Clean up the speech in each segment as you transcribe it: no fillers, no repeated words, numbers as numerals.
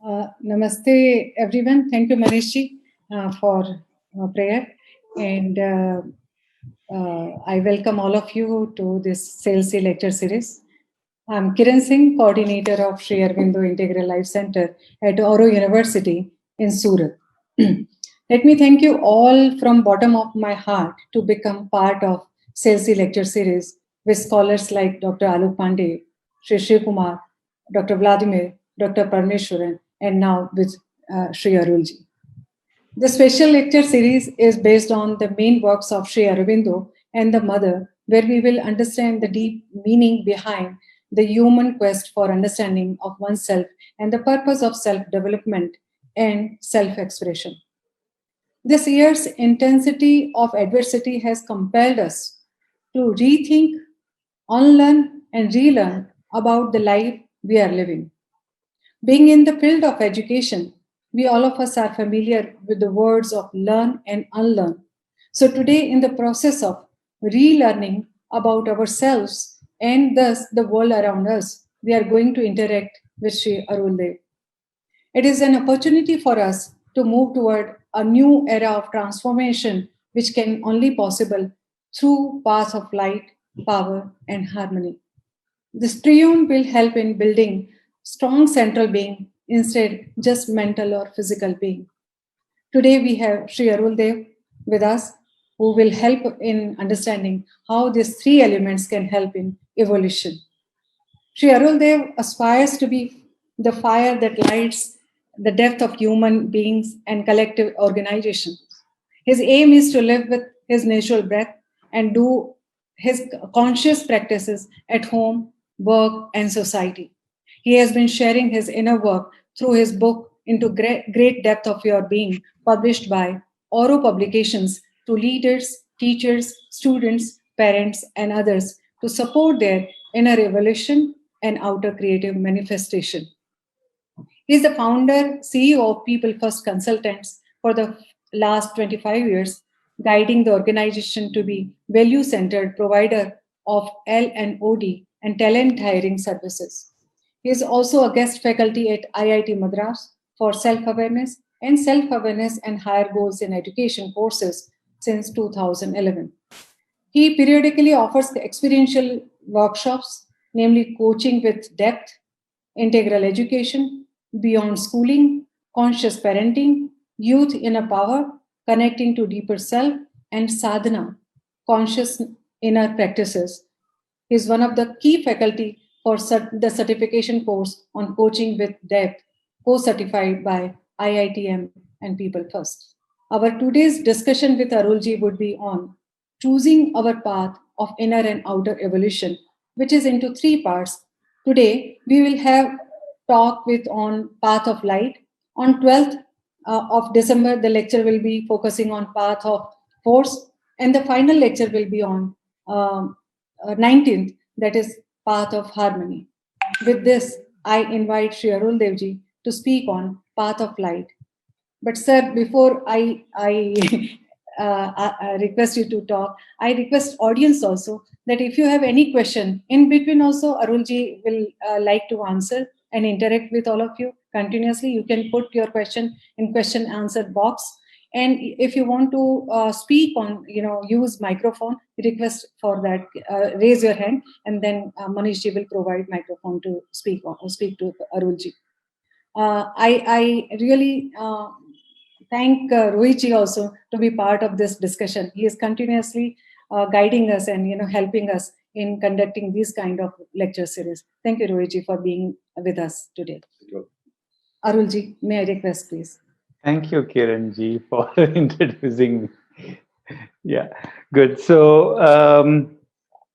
Namaste, everyone. Thank you, Manishji, for prayer. And I welcome all of you to this CLC lecture series. I'm Kiran Singh, coordinator of Sri Aurobindo Integral Life Center at Oro University in Surat. Let me thank you all from bottom of my heart to become part of CLC lecture series with scholars like Dr. Alok Pandey, Sri Kumar, Dr. Vladimir, Dr. Parmeshwaran, and now with Sri Arulji. The special lecture series is based on the main works of Sri Aurobindo and the Mother, where we will understand the deep meaning behind the human quest for understanding of oneself and the purpose of self-development and self-expression. This year's intensity of adversity has compelled us to rethink, unlearn, and relearn about the life we are living. Being in the field of education, we all of us are familiar with the words of learn and unlearn. So today, in the process of relearning about ourselves and thus the world around us, we are going to interact with Sri Arul Dev. It is an opportunity for us to move toward a new era of transformation, which can only possible through paths of light, power, and harmony. This triune will help in building strong central being instead just mental or physical being. Today we have Sri Arul Dev with us, who will help in understanding how these three elements can help in evolution. Sri Arul Dev aspires to be the fire that lights the depth of human beings and collective organization. His aim is to live with his natural breath and do his conscious practices at home, work, and society. He has been sharing his inner work through his book Into Great Depth of Your Being, published by Oro Publications, to leaders, teachers, students, parents, and others to support their inner evolution and outer creative manifestation. He is the founder, CEO of People First Consultants for the last 25 years, guiding the organization to be value-centered provider of L&OD and talent hiring services. He is also a guest faculty at IIT Madras for self-awareness and higher goals in education courses since 2011. He periodically offers experiential workshops, namely coaching with depth, integral education, beyond schooling, conscious parenting, youth inner power, connecting to deeper self, and sadhana, conscious inner practices. He is one of the key faculty for the certification course on coaching with depth, co-certified by IITM and People First. Our today's discussion with Arulji would be on choosing our path of inner and outer evolution, which is into three parts. Today, we will have talk with on path of light. On 12th of December, the lecture will be focusing on path of force, and the final lecture will be on 19th, that is path of harmony. With this, I invite Sri Arul Devji to speak on path of light. But sir, before I request you to talk, I request audience also that if you have any question in between also, Arulji will like to answer and interact with all of you continuously. You can put your question in question answer box. And if you want to speak on, use microphone, request for that, raise your hand, and then Manishji will provide microphone to speak to Arulji. I really thank Rohitji also to be part of this discussion. He is continuously guiding us and helping us in conducting these kind of lecture series. Thank you, Rohitji, for being with us today. Arulji, may I request, please? Thank you, Kiranji, for introducing me. Yeah, good. So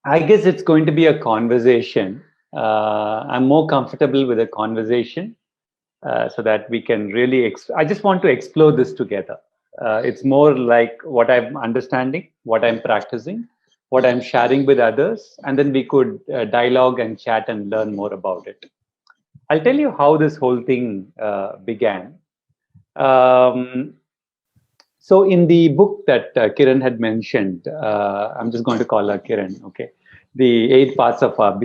I guess it's going to be a conversation. I'm more comfortable with a conversation so that we can really, I just want to explore this together. It's more like what I'm understanding, what I'm practicing, what I'm sharing with others, and then we could dialogue and chat and learn more about it. I'll tell you how this whole thing began. So in the book that Kiran had mentioned, I'm just going to call her Kiran, okay? The 8 parts of our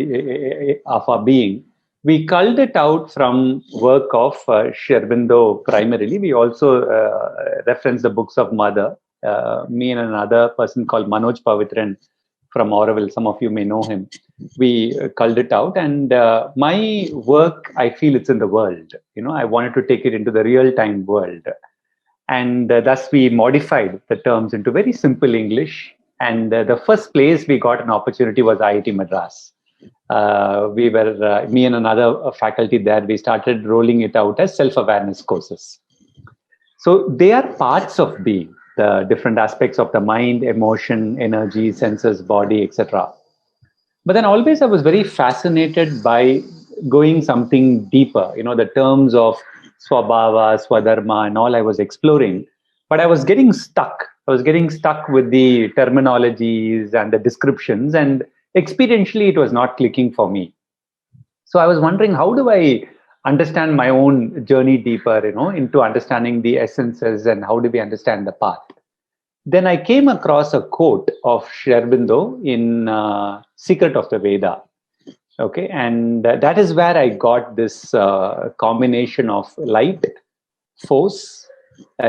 being, We culled it out from work of Sri Aurobindo primarily. We also reference the books of Mother. Me and another person called Manoj Pavitran from Auroville, some of you may know him. We culled it out, and my work, I feel it's in the world. I wanted to take it into the real-time world. And thus we modified the terms into very simple English. And the first place we got an opportunity was IIT Madras. We were, me and another faculty there, we started rolling it out as self-awareness courses. So they are parts of being, the different aspects of the mind, emotion, energy, senses, body, etc. But then always I was very fascinated by going something deeper, the terms of Swabhava, Swadharma, and all I was exploring. But I was getting stuck. I was getting stuck with the terminologies and the descriptions, and experientially it was not clicking for me. So I was wondering, how do I understand my own journey deeper, into understanding the essences, and how do we understand the path? Then I came across a quote of Sri Aurobindo in Secret of the Veda. Okay, and that is where I got this combination of light, force,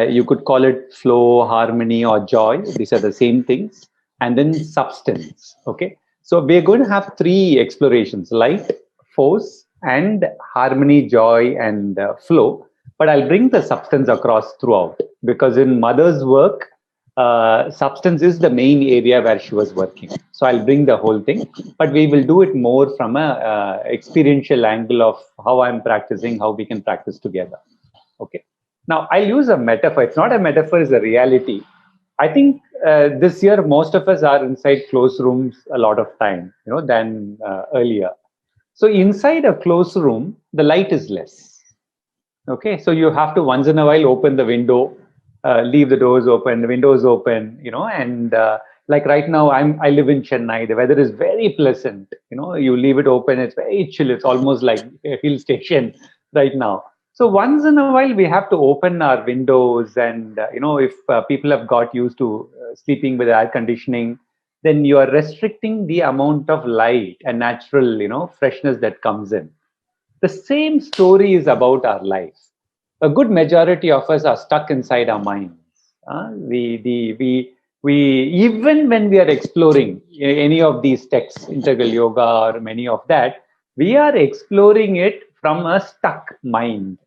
you could call it flow, harmony, or joy. These are the same things. And then substance. Okay, so we're going to have three explorations: light, force, and harmony, joy, and flow. But I'll bring the substance across throughout, because in Mother's work, substance is the main area where she was working. So I'll bring the whole thing, but we will do it more from a experiential angle of how I'm practicing, how we can practice together. Okay. Now I'll use a metaphor. It's not a metaphor; it's a reality. I think this year most of us are inside closed rooms a lot of time, than earlier. So inside a closed room, the light is less. Okay, so you have to once in a while open the window. Leave the doors open, the windows open, and like right now, I live in Chennai. The weather is very pleasant. You leave it open, it's very chill. It's almost like a hill station right now. So once in a while, we have to open our windows, and if people have got used to sleeping with air conditioning, then you are restricting the amount of light and natural, freshness that comes in. The same story is about our life. A good majority of us are stuck inside our minds. We even when we are exploring any of these texts, integral yoga or many of that, we are exploring it from a stuck mind.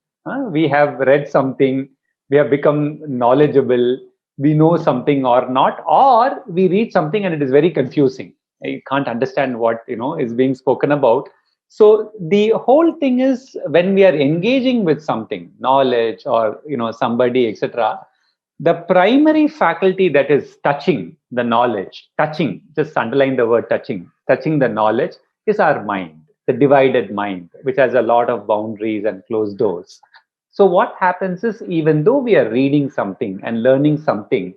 We have read something, we have become knowledgeable, we know something or not, or we read something and it is very confusing. You can't understand what is being spoken about. So the whole thing is, when we are engaging with something, knowledge or somebody, etc., the primary faculty that is touching the knowledge, just underline the word touching the knowledge, is our mind, the divided mind, which has a lot of boundaries and closed doors. So what happens is, even though we are reading something and learning something,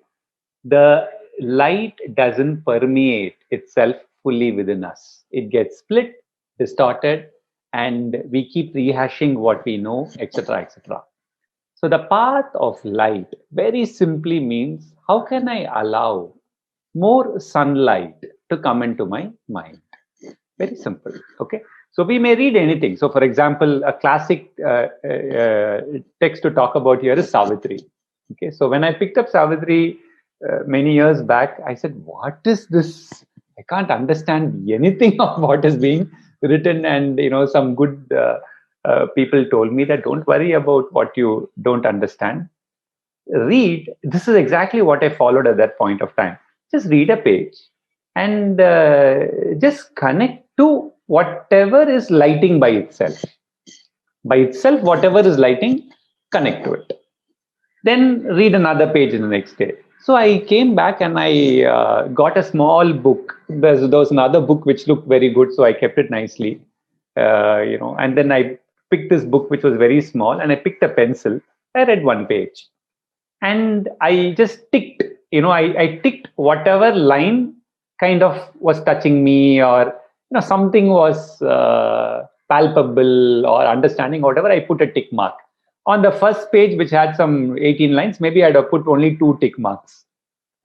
the light doesn't permeate itself fully within us. It gets split, distorted, and we keep rehashing what we know, etc., etc. So the path of light very simply means, how can I allow more sunlight to come into my mind? Very simple. Okay. So we may read anything. So for example, a classic text to talk about here is Savitri. Okay. So when I picked up Savitri many years back, I said, what is this? I can't understand anything of what is being written. And some good people told me that don't worry about what you don't understand. Read. This is exactly what I followed at that point of time. Just read a page and just connect to whatever is lighting by itself. By itself, whatever is lighting, connect to it. Then read another page in the next day. So I came back and I got a small book. There was another book which looked very good, so I kept it nicely. And then I picked this book which was very small, and I picked a pencil. I read one page, and I just ticked. I ticked whatever line kind of was touching me, or something was palpable or understanding. Whatever, I put a tick mark. On the first page, which had some 18 lines, maybe I'd have put only 2 tick marks.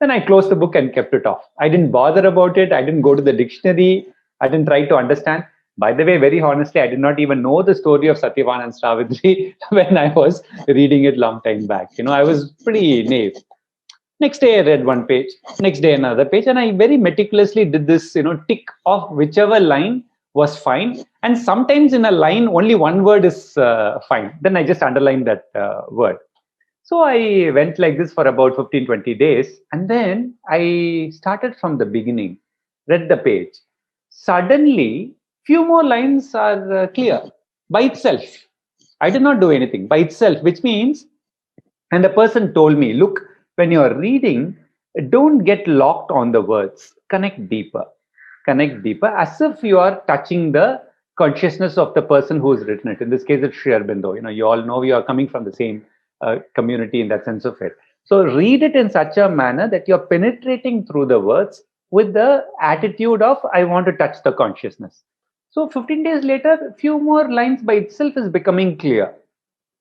Then I closed the book and kept it off. I didn't bother about it. I didn't go to the dictionary. I didn't try to understand. By the way, very honestly, I did not even know the story of Satyavan and Savitri when I was reading it long time back. I was pretty naive. Next day, I read one page. Next day, another page, and I very meticulously did this, tick off whichever line was fine. And sometimes in a line, only one word is fine. Then I just underlined that word. So I went like this for about 15, 20 days. And then I started from the beginning, read the page. Suddenly, few more lines are clear by itself. I did not do anything by itself, which means, and the person told me, look, when you're reading, don't get locked on the words, connect deeper. Connect deeper as if you are touching the consciousness of the person who's written it. In this case, it's Sri Aurobindo. You all know we are coming from the same community in that sense of it. So read it in such a manner that you're penetrating through the words with the attitude of, I want to touch the consciousness. So 15 days later, a few more lines by itself is becoming clear.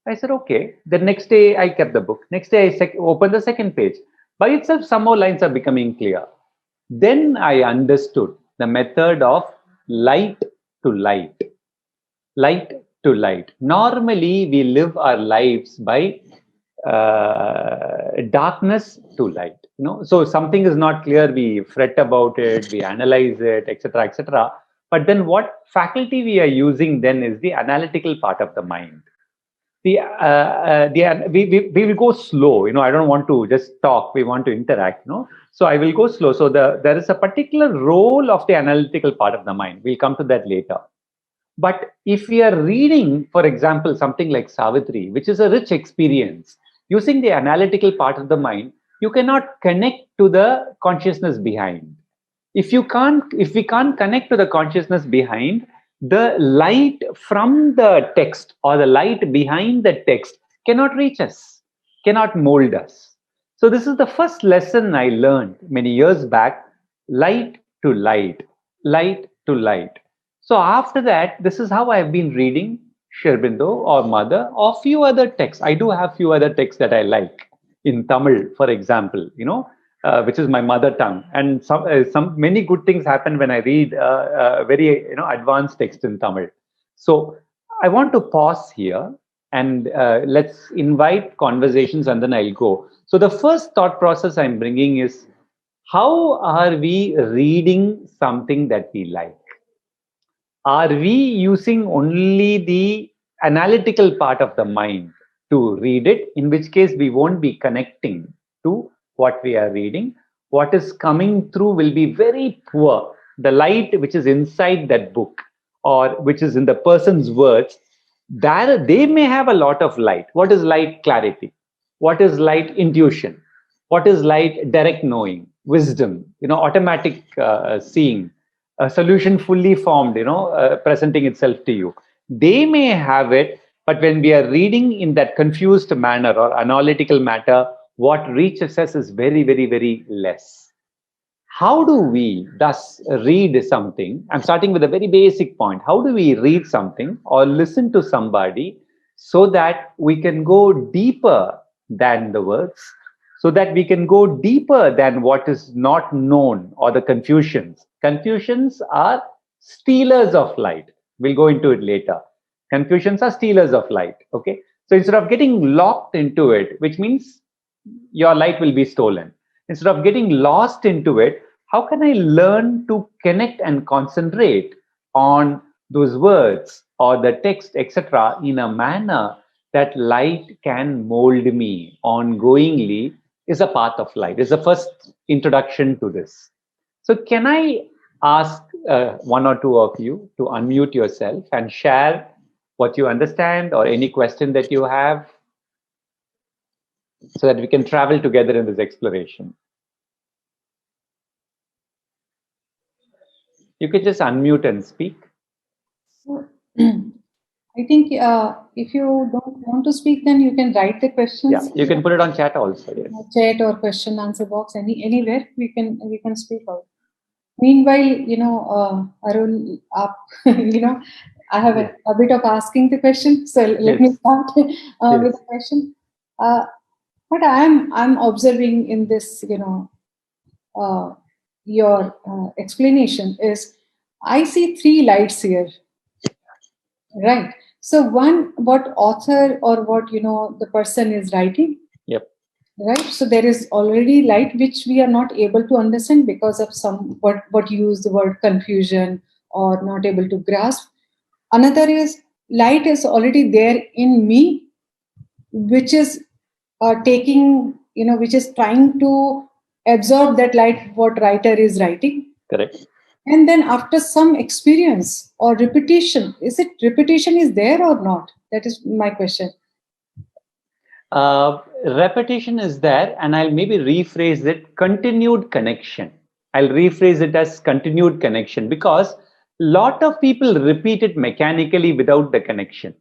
I said, okay. The next day, I kept the book. Next day, I opened the second page. By itself, some more lines are becoming clear. Then I understood the method of light to light. Light to light. Normally, we live our lives by darkness to light. So something is not clear, we fret about it, we analyze it, etc., etc. But then what faculty we are using then is the analytical part of the mind. We will go slow. I don't want to just talk. We want to interact. So I will go slow. So there is a particular role of the analytical part of the mind. We'll come to that later. But if we are reading, for example, something like Savitri, which is a rich experience, using the analytical part of the mind, you cannot connect to the consciousness behind. If we can't connect to the consciousness behind, the light from the text or the light behind the text cannot reach us, cannot mold us. So this is the first lesson I learned many years back, light to light, light to light. So after that, this is how I've been reading Sri Aurobindo or Mother or few other texts. I do have few other texts that I like in Tamil, for example, which is my mother tongue. And some many good things happen when I read very advanced text in Tamil. So I want to pause here and let's invite conversations and then I'll go. So the first thought process I'm bringing is, how are we reading something that we like? Are we using only the analytical part of the mind to read it, in which case we won't be connecting to what we are reading? What is coming through will be very poor. The light which is inside that book or which is in the person's words, that they may have a lot of light. What is light? Clarity. What is light? Intuition. What is light? Direct knowing, wisdom, automatic seeing, a solution fully formed, presenting itself to you. They may have it, but when we are reading in that confused manner or analytical matter, what reaches us is very, very, very less. How do we thus read something? I'm starting with a very basic point. How do we read something or listen to somebody so that we can go deeper than the words, so that we can go deeper than what is not known or the confusions? Confusions are stealers of light. We'll go into it later. Confusions are stealers of light. Okay. So instead of getting locked into it, which means your light will be stolen, instead of getting lost into it, how can I learn to connect and concentrate on those words or the text, etc., in a manner that light can mold me ongoingly? Is a path of light. Is the first introduction to this. So can I ask one or two of you to unmute yourself and share what you understand or any question that you have, so that we can travel together in this exploration? You could just unmute and speak. I think if you don't want to speak, then you can write the questions. Yeah, you can put it on chat also. Yes. Chat or question answer box, anywhere we can speak out. Meanwhile, Arul, I have a bit of asking the question, so let me start with the question. What I'm observing in this, your explanation is, I see three lights here. Right. So one, what author or what, the person is writing, Yep. right? So there is already light which we are not able to understand because of some, what you use the word confusion or not able to grasp. Another is light is already there in me, which is taking, which is trying to absorb that light, what writer is writing. Correct. And then after some experience or repetition, is it repetition is there or not? That is my question. Repetition is there, and I'll maybe rephrase it continued connection. I'll rephrase it as continued connection because lot of people repeat it mechanically without the connection.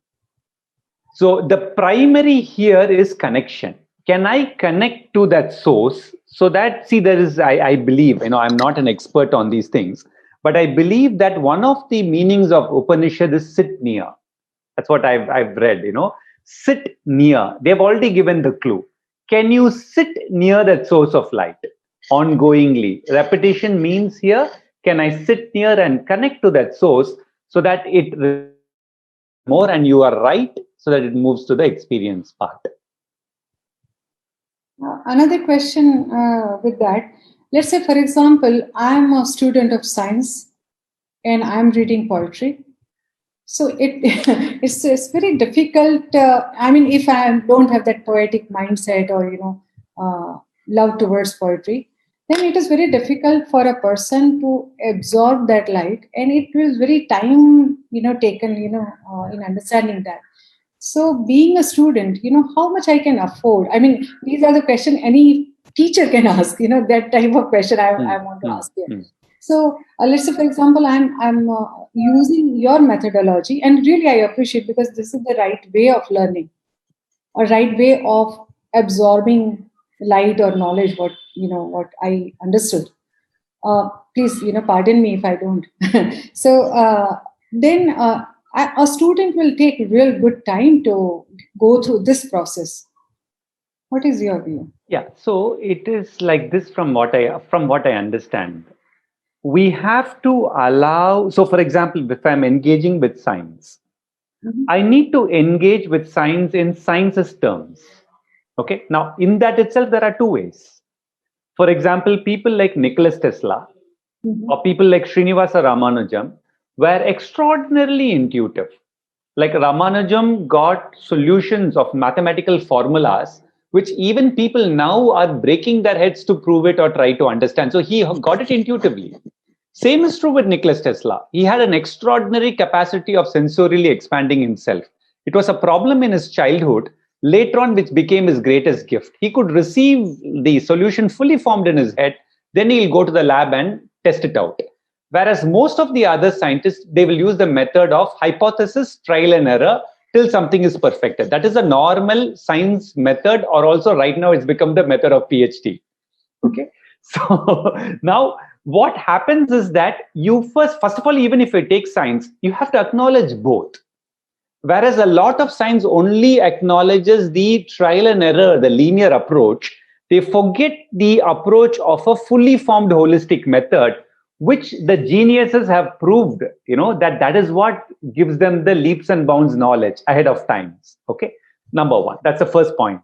So the primary here is connection. Can I connect to that source so that, see, there is, I believe, I'm not an expert on these things, but I believe that one of the meanings of Upanishad is sit near. That's what I've read, sit near. They've already given the clue. Can you sit near that source of light ongoingly? Repetition means here, can I sit near and connect to that source so that it more and you are right so that it moves to the experience part. Another question with that. Let's say, for example, I'm a student of science and I'm reading poetry. So it's very difficult. I mean, if I don't have that poetic mindset or love towards poetry, then it is very difficult for a person to absorb that light, and it was very time taken in understanding that. So being a student, how much I can afford? I mean, these are the question any teacher can ask. That type of question I want to ask you. So let's say, for example, I'm using your methodology, and really I appreciate because this is the right way of learning, a right way of absorbing light or knowledge. What I understood. Please, pardon me if I don't. So then a student will take real good time to go through this process. What is your view? Yeah, so it is like this from what I understand. We have to allow, so for example, if I'm engaging with science, I need to engage with science in science's terms. Okay, now in that itself, there are two ways. For example, people like Nicholas Tesla or people like Srinivasa Ramanujam were extraordinarily intuitive. Like Ramanujam got solutions of mathematical formulas, which even people now are breaking their heads to prove it or try to understand. So he got it intuitively. Same is true with Nicholas Tesla. He had an extraordinary capacity of sensorially expanding himself. It was a problem in his childhood, later on, which became his greatest gift. He could receive the solution fully formed in his head, then he'll go to the lab and test it out. Whereas most of the other scientists, they will use the method of hypothesis, trial and error till something is perfected. That is a normal science method, or also right now it's become the method of PhD. Okay. So now what happens is that you first of all, even if you take science, you have to acknowledge both. Whereas a lot of science only acknowledges the trial and error, the linear approach, they forget the approach of a fully formed holistic method, which the geniuses have proved, that is what gives them the leaps and bounds knowledge ahead of times. Okay. Number one, that's the first point.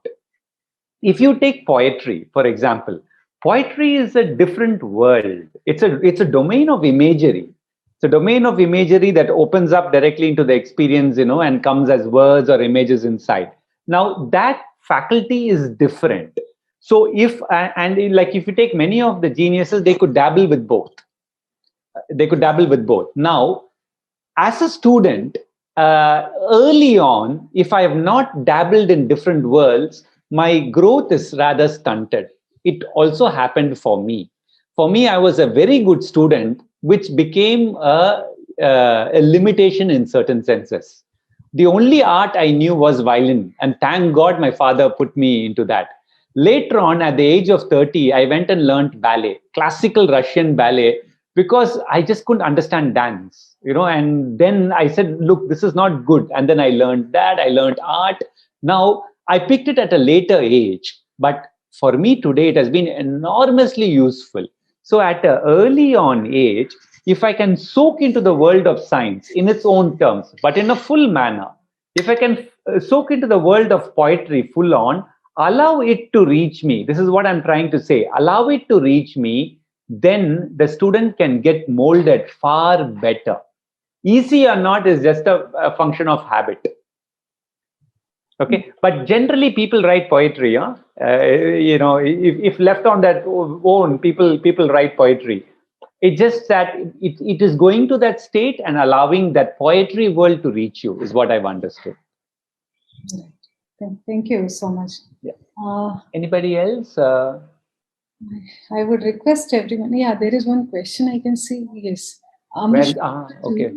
If you take poetry, for example, poetry is a different world. It's a domain of imagery. It's a domain of imagery that opens up directly into the experience, and comes as words or images inside. Now that faculty is different. So if you take many of the geniuses, they could dabble with both. Now, as a student, early on, if I have not dabbled in different worlds, my growth is rather stunted. It also happened for me. For me, I was a very good student, which became a limitation in certain senses. The only art I knew was violin, and thank God my father put me into that. Later on, at the age of 30, I went and learned ballet, classical Russian ballet, because I just couldn't understand dance, and then I said, look, this is not good. And then I learned that, I learned art. Now, I picked it at a later age, but for me today, it has been enormously useful. So at an early on age, if I can soak into the world of science in its own terms, but in a full manner, if I can soak into the world of poetry full on, allow it to reach me. This is what I'm trying to say. Allow it to reach me, then the student can get molded far better. Easy or not is just a function of habit. Okay, but generally people write poetry. If left on that own, people write poetry. It's just that it is going to that state and allowing that poetry world to reach you is what I've understood. Right. Thank you so much. Yeah. Anybody else? I would request everyone. Yeah, there is one question I can see. Yes. Okay.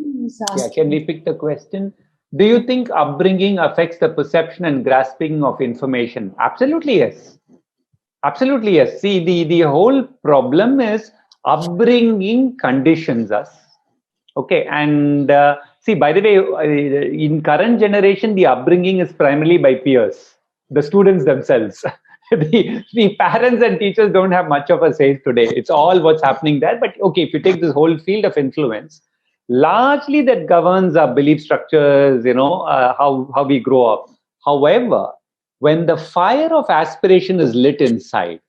Yeah, can we pick the question? Do you think upbringing affects the perception and grasping of information? Absolutely yes. Absolutely yes. See, the whole problem is upbringing conditions us. Okay, and see, by the way, in current generation, the upbringing is primarily by peers, the students themselves. the parents and teachers don't have much of a say today. It's all what's happening there. But okay, if you take this whole field of influence, largely that governs our belief structures, how we grow up. However, when the fire of aspiration is lit inside,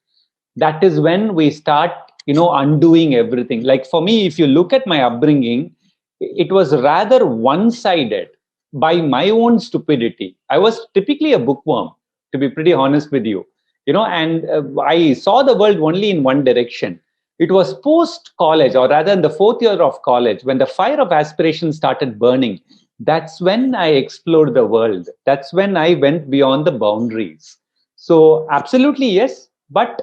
that is when we start, undoing everything. Like for me, if you look at my upbringing, it was rather one-sided by my own stupidity. I was typically a bookworm, to be pretty honest with you, and I saw the world only in one direction. It was post-college, or rather in the fourth year of college, when the fire of aspiration started burning. That's when I explored the world. That's when I went beyond the boundaries. So absolutely yes, but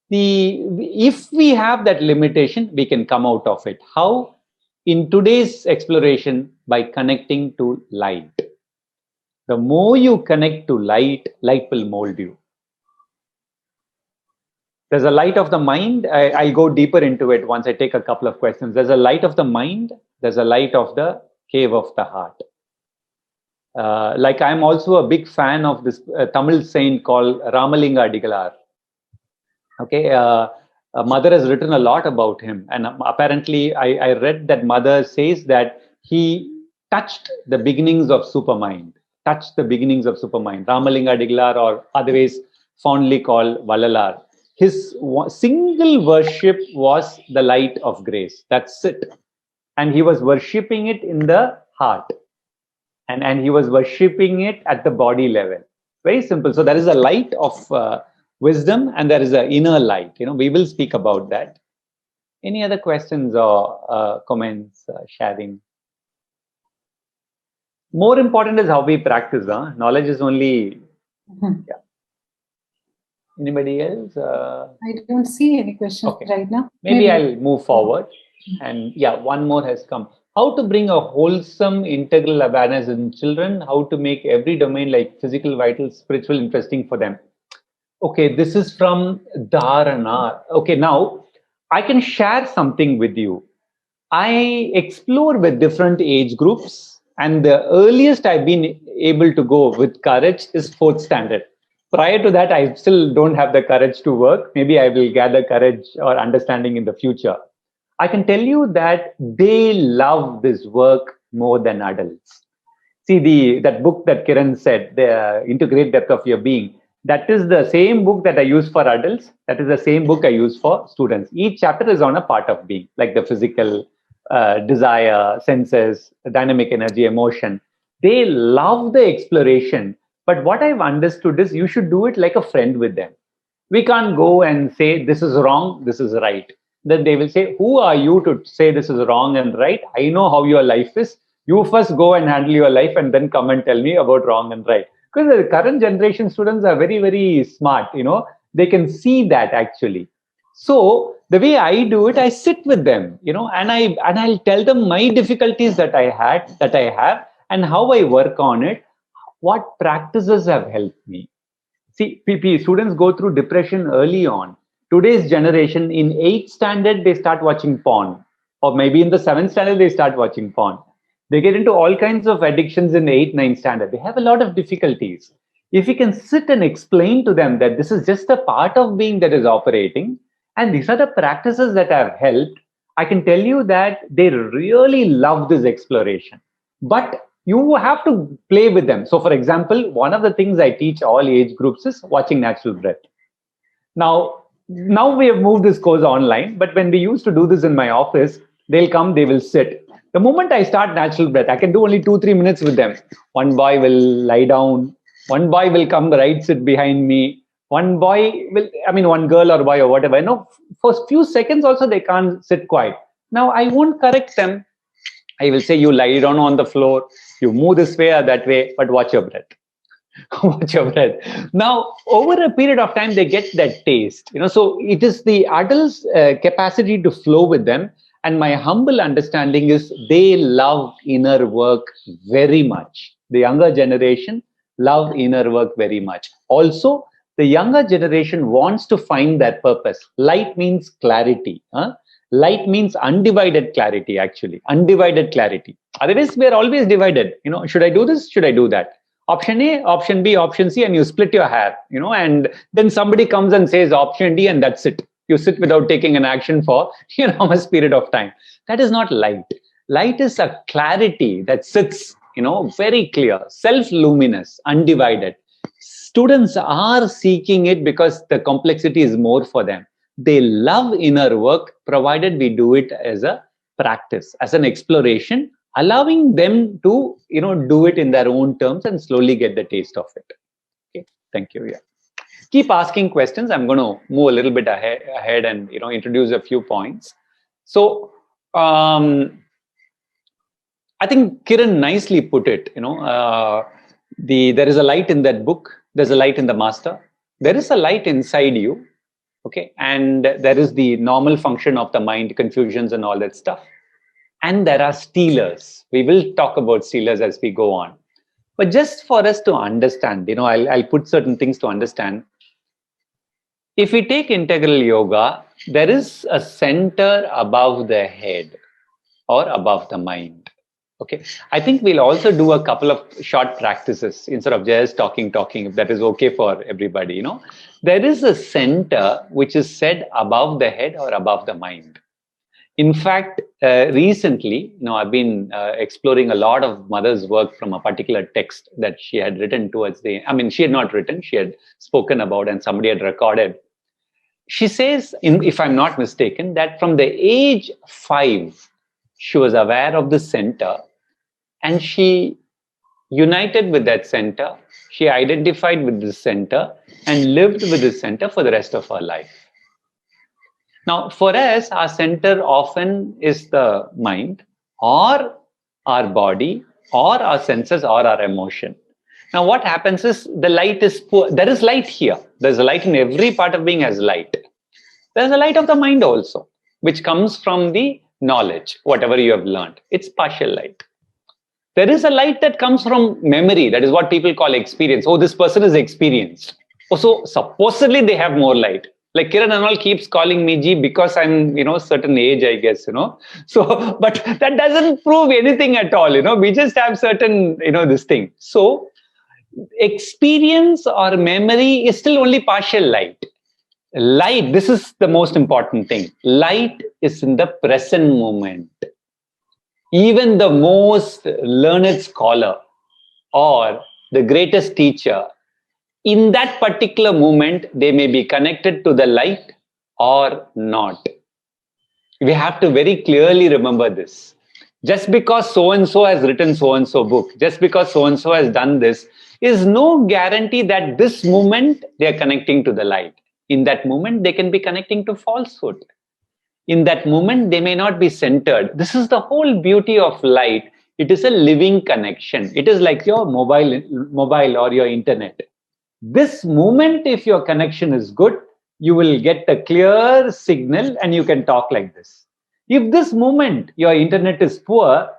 if we have that limitation, we can come out of it. How? In today's exploration, by connecting to light. The more you connect to light, light will mold you. There's a light of the mind. I'll go deeper into it once I take a couple of questions. There's a light of the mind. There's a light of the cave of the heart. Like I'm also a big fan of this Tamil saint called Ramalinga Adigalar. Okay, Mother has written a lot about him, and apparently I read that Mother says that he touched the beginnings of supermind. Ramalinga Adigalar, or otherwwise fondly called Vallalar. His single worship was the light of grace. That's it. And he was worshipping it in the heart. And he was worshipping it at the body level. Very simple. So there is a light of wisdom, and there is an inner light. We will speak about that. Any other questions or comments, sharing? More important is how we practice. Knowledge is only. Yeah. Anybody else? I don't see any questions right now. Maybe I'll move forward. And yeah, one more has come. How to bring a wholesome integral awareness in children? How to make every domain like physical, vital, spiritual interesting for them? Okay, this is from Dharana. Okay, now I can share something with you. I explore with different age groups, and the earliest I've been able to go with courage is 4th standard. Prior to that, I still don't have the courage to work. Maybe I will gather courage or understanding in the future. I can tell you that they love this work more than adults. See, that book that Kiran said, the Into Great Depth of Your Being, that is the same book that I use for adults. That is the same book I use for students. Each chapter is on a part of being, like the physical, desire, senses, dynamic energy, emotion. They love the exploration. But what I've understood is you should do it like a friend with them. We can't go and say, this is wrong, this is right. Then they will say, who are you to say this is wrong and right? I know how your life is. You first go and handle your life and then come and tell me about wrong and right. Because the current generation students are very, very smart. They can see that actually. So the way I do it, I sit with them, and I'll tell them my difficulties that I have, and how I work on it. What practices have helped me? See, students go through depression early on. Today's generation, in 8th standard, they start watching porn. Or maybe in the 7th standard, they start watching porn. They get into all kinds of addictions in 8th, 9th standard. They have a lot of difficulties. If you can sit and explain to them that this is just a part of being that is operating, and these are the practices that have helped, I can tell you that they really love this exploration. But you have to play with them. So, for example, one of the things I teach all age groups is watching natural breath. Now we have moved this course online, but when we used to do this in my office, they'll come, they will sit. The moment I start natural breath, I can do only 2-3 minutes with them. One boy will lie down, one boy will come right sit behind me, one boy will, I mean, one girl or boy or whatever. No, for a few seconds also they can't sit quiet. Now I won't correct them. I will say, you lie down on the floor, you move this way or that way, but watch your breath. Watch your breath. Now, over a period of time, they get that taste. So it is the adults' capacity to flow with them. And my humble understanding is they love inner work very much. The younger generation love inner work very much. Also, the younger generation wants to find that purpose. Light means clarity. Light means undivided clarity, actually. Undivided clarity. Otherwise, we are always divided. Should I do this? Should I do that? Option A, option B, option C, and you split your hair, and then somebody comes and says option D, and that's it. You sit without taking an action for enormous period of time. That is not light. Light is a clarity that sits, very clear, self-luminous, undivided. Students are seeking it because the complexity is more for them. They love inner work, provided we do it as a practice, as an exploration, allowing them to do it in their own terms and slowly get the taste of it. Okay, thank you. Yeah, keep asking questions. I'm going to move a little bit ahead and introduce a few points. So I think Kiran nicely put it. There is a light in that book. There's a light in the master. There is a light inside you. Okay, and there is the normal function of the mind, confusions and all that stuff. And there are stealers. We will talk about stealers as we go on. But just for us to understand, I'll put certain things to understand. If we take integral yoga, there is a center above the head or above the mind. Okay, I think we'll also do a couple of short practices instead of just talking, if that is okay for everybody. There is a center which is said above the head or above the mind. In fact, recently, I've been exploring a lot of Mother's work from a particular text that she had written she had not written, she had spoken about and somebody had recorded. She says, if I'm not mistaken, that from the age 5, she was aware of the center and she united with that center. She identified with the center and lived with the center for the rest of her life. Now, for us, our center often is the mind or our body or our senses or our emotion. Now, what happens is the light is poor. There is light here. There's a light in every part of being as light. There's a light of the mind also, which comes from the knowledge, whatever you have learned. It's partial light. There is a light that comes from memory. That is what people call experience. Oh, this person is experienced. Oh, so supposedly they have more light. Like Kiran and all keeps calling me G because I'm, certain age, I guess, So, but that doesn't prove anything at all, We just have certain, this thing. So, experience or memory is still only partial light. Light, this is the most important thing. Light is in the present moment. Even the most learned scholar or the greatest teacher, in that particular moment, they may be connected to the light or not. We have to very clearly remember this. Just because so-and-so has written so-and-so book, just because so-and-so has done this, is no guarantee that this moment they are connecting to the light. In that moment, they can be connecting to falsehood. In that moment, they may not be centered. This is the whole beauty of light. It is a living connection. It is like your mobile or your internet. This moment, if your connection is good, you will get a clear signal and you can talk like this. If this moment, your internet is poor,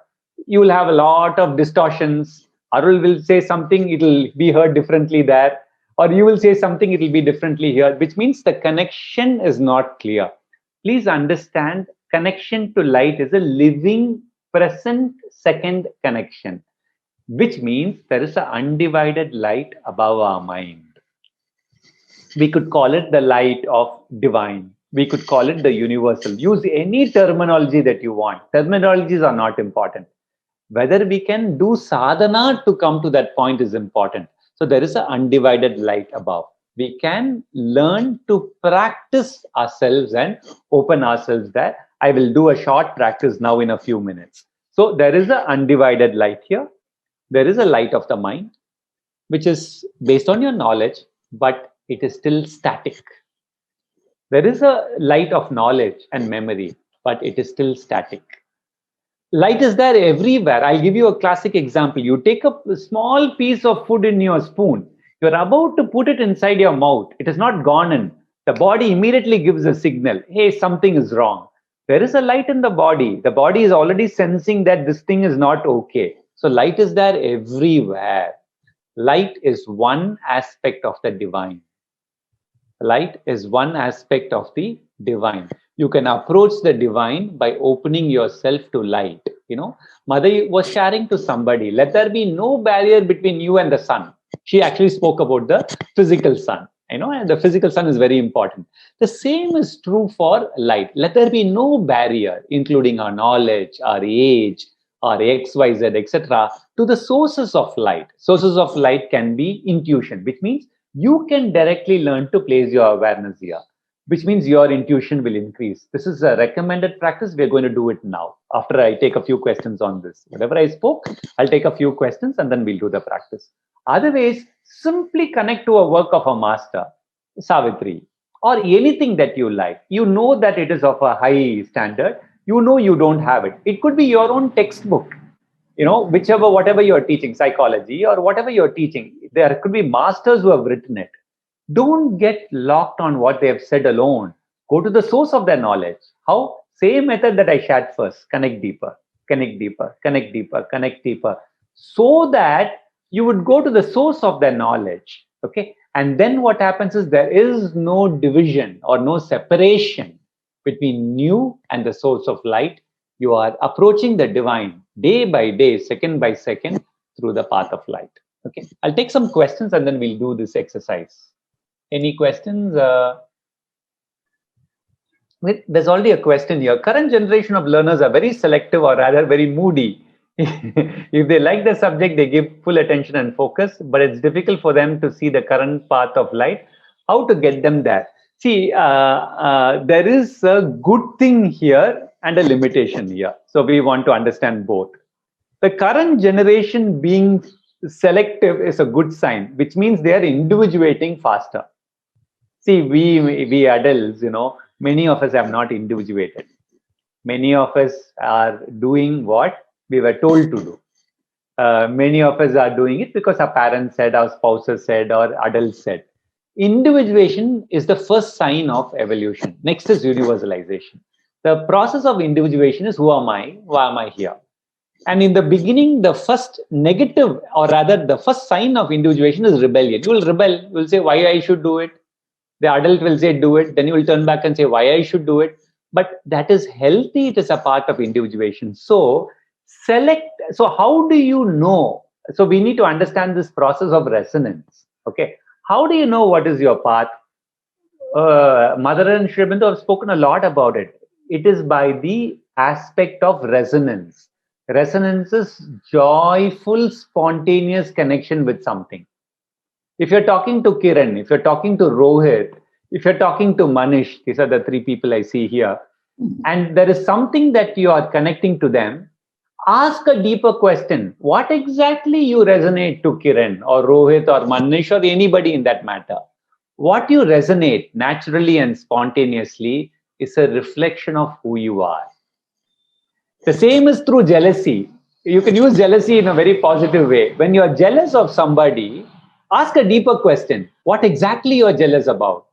you will have a lot of distortions. Arul will say something, it will be heard differently there. Or you will say something, it will be differently here, which means the connection is not clear. Please understand, connection to light is a living, present, second connection, which means there is an undivided light above our mind. We could call it the light of divine. We could call it the universal. Use any terminology that you want. Terminologies are not important. Whether we can do sadhana to come to that point is important. So there is an undivided light above. We can learn to practice ourselves and open ourselves there. I will do a short practice now in a few minutes. So there is an undivided light here. There is a light of the mind, which is based on your knowledge, but it is still static. There is a light of knowledge and memory, but it is still static. Light is there everywhere. I'll give you a classic example. You take a small piece of food in your spoon. You're about to put it inside your mouth. It has not gone in. The body immediately gives a signal. Hey, something is wrong. There is a light in the body. The body is already sensing that this thing is not okay. So light is there everywhere. Light is one aspect of the divine. Light is one aspect of the divine. You can approach the divine by opening yourself to light. Mother was sharing to somebody, let there be no barrier between you and the sun. She actually spoke about the physical sun, and the physical sun is very important. The same is true for light. Let there be no barrier, including our knowledge, our age, our XYZ, etc., to the sources of light. Sources of light can be intuition, which means you can directly learn to place your awareness here, which means your intuition will increase. This is a recommended practice. We're going to do it now. After I take a few questions on this. Whatever I spoke, I'll take a few questions and then we'll do the practice. Otherwise, simply connect to a work of a master, Savitri, or anything that you like. You know that it is of a high standard. You know you don't have it. It could be your own textbook. Whatever you're teaching, psychology or whatever you're teaching, there could be masters who have written it. Don't get locked on what they have said alone. Go to the source of their knowledge. How? Same method that I shared first. Connect deeper, connect deeper, connect deeper, connect deeper. So that you would go to the source of their knowledge. Okay. And then what happens is there is no division or no separation between you and the source of light. You are approaching the divine day by day, second by second through the path of light. Okay. I'll take some questions and then we'll do this exercise. Any questions? There's already a question here. Current generation of learners are very selective or rather very moody. If they like the subject, they give full attention and focus, but it's difficult for them to see the current path of light. How to get them there? See, there is a good thing here and a limitation here. So we want to understand both. The current generation being selective is a good sign, which means they are individuating faster. See, we adults, many of us have not individuated. Many of us are doing what we were told to do. Many of us are doing it because our parents said, our spouses said, or adults said. Individuation is the first sign of evolution. Next is universalization. The process of individuation is who am I? Why am I here? And in the beginning, the first negative, or rather the first sign of individuation is rebellion. You will rebel, you will say why I should do it. The adult will say do it, then you will turn back and say why I should do it. But that is healthy, it is a part of individuation. So how do you know? So we need to understand this process of resonance. Okay. How do you know what is your path? Mother and Sri Aurobindo have spoken a lot about it. It is by the aspect of resonance. Resonance is joyful, spontaneous connection with something. If you're talking to Kiran, if you're talking to Rohit, if you're talking to Manish, these are the three people I see here, and there is something that you are connecting to them, ask a deeper question. What exactly you resonate to Kiran or Rohit or Manish or anybody in that matter? What you resonate naturally and spontaneously is a reflection of who you are. The same is through jealousy. You can use jealousy in a very positive way. When you are jealous of somebody, ask a deeper question. What exactly you are jealous about?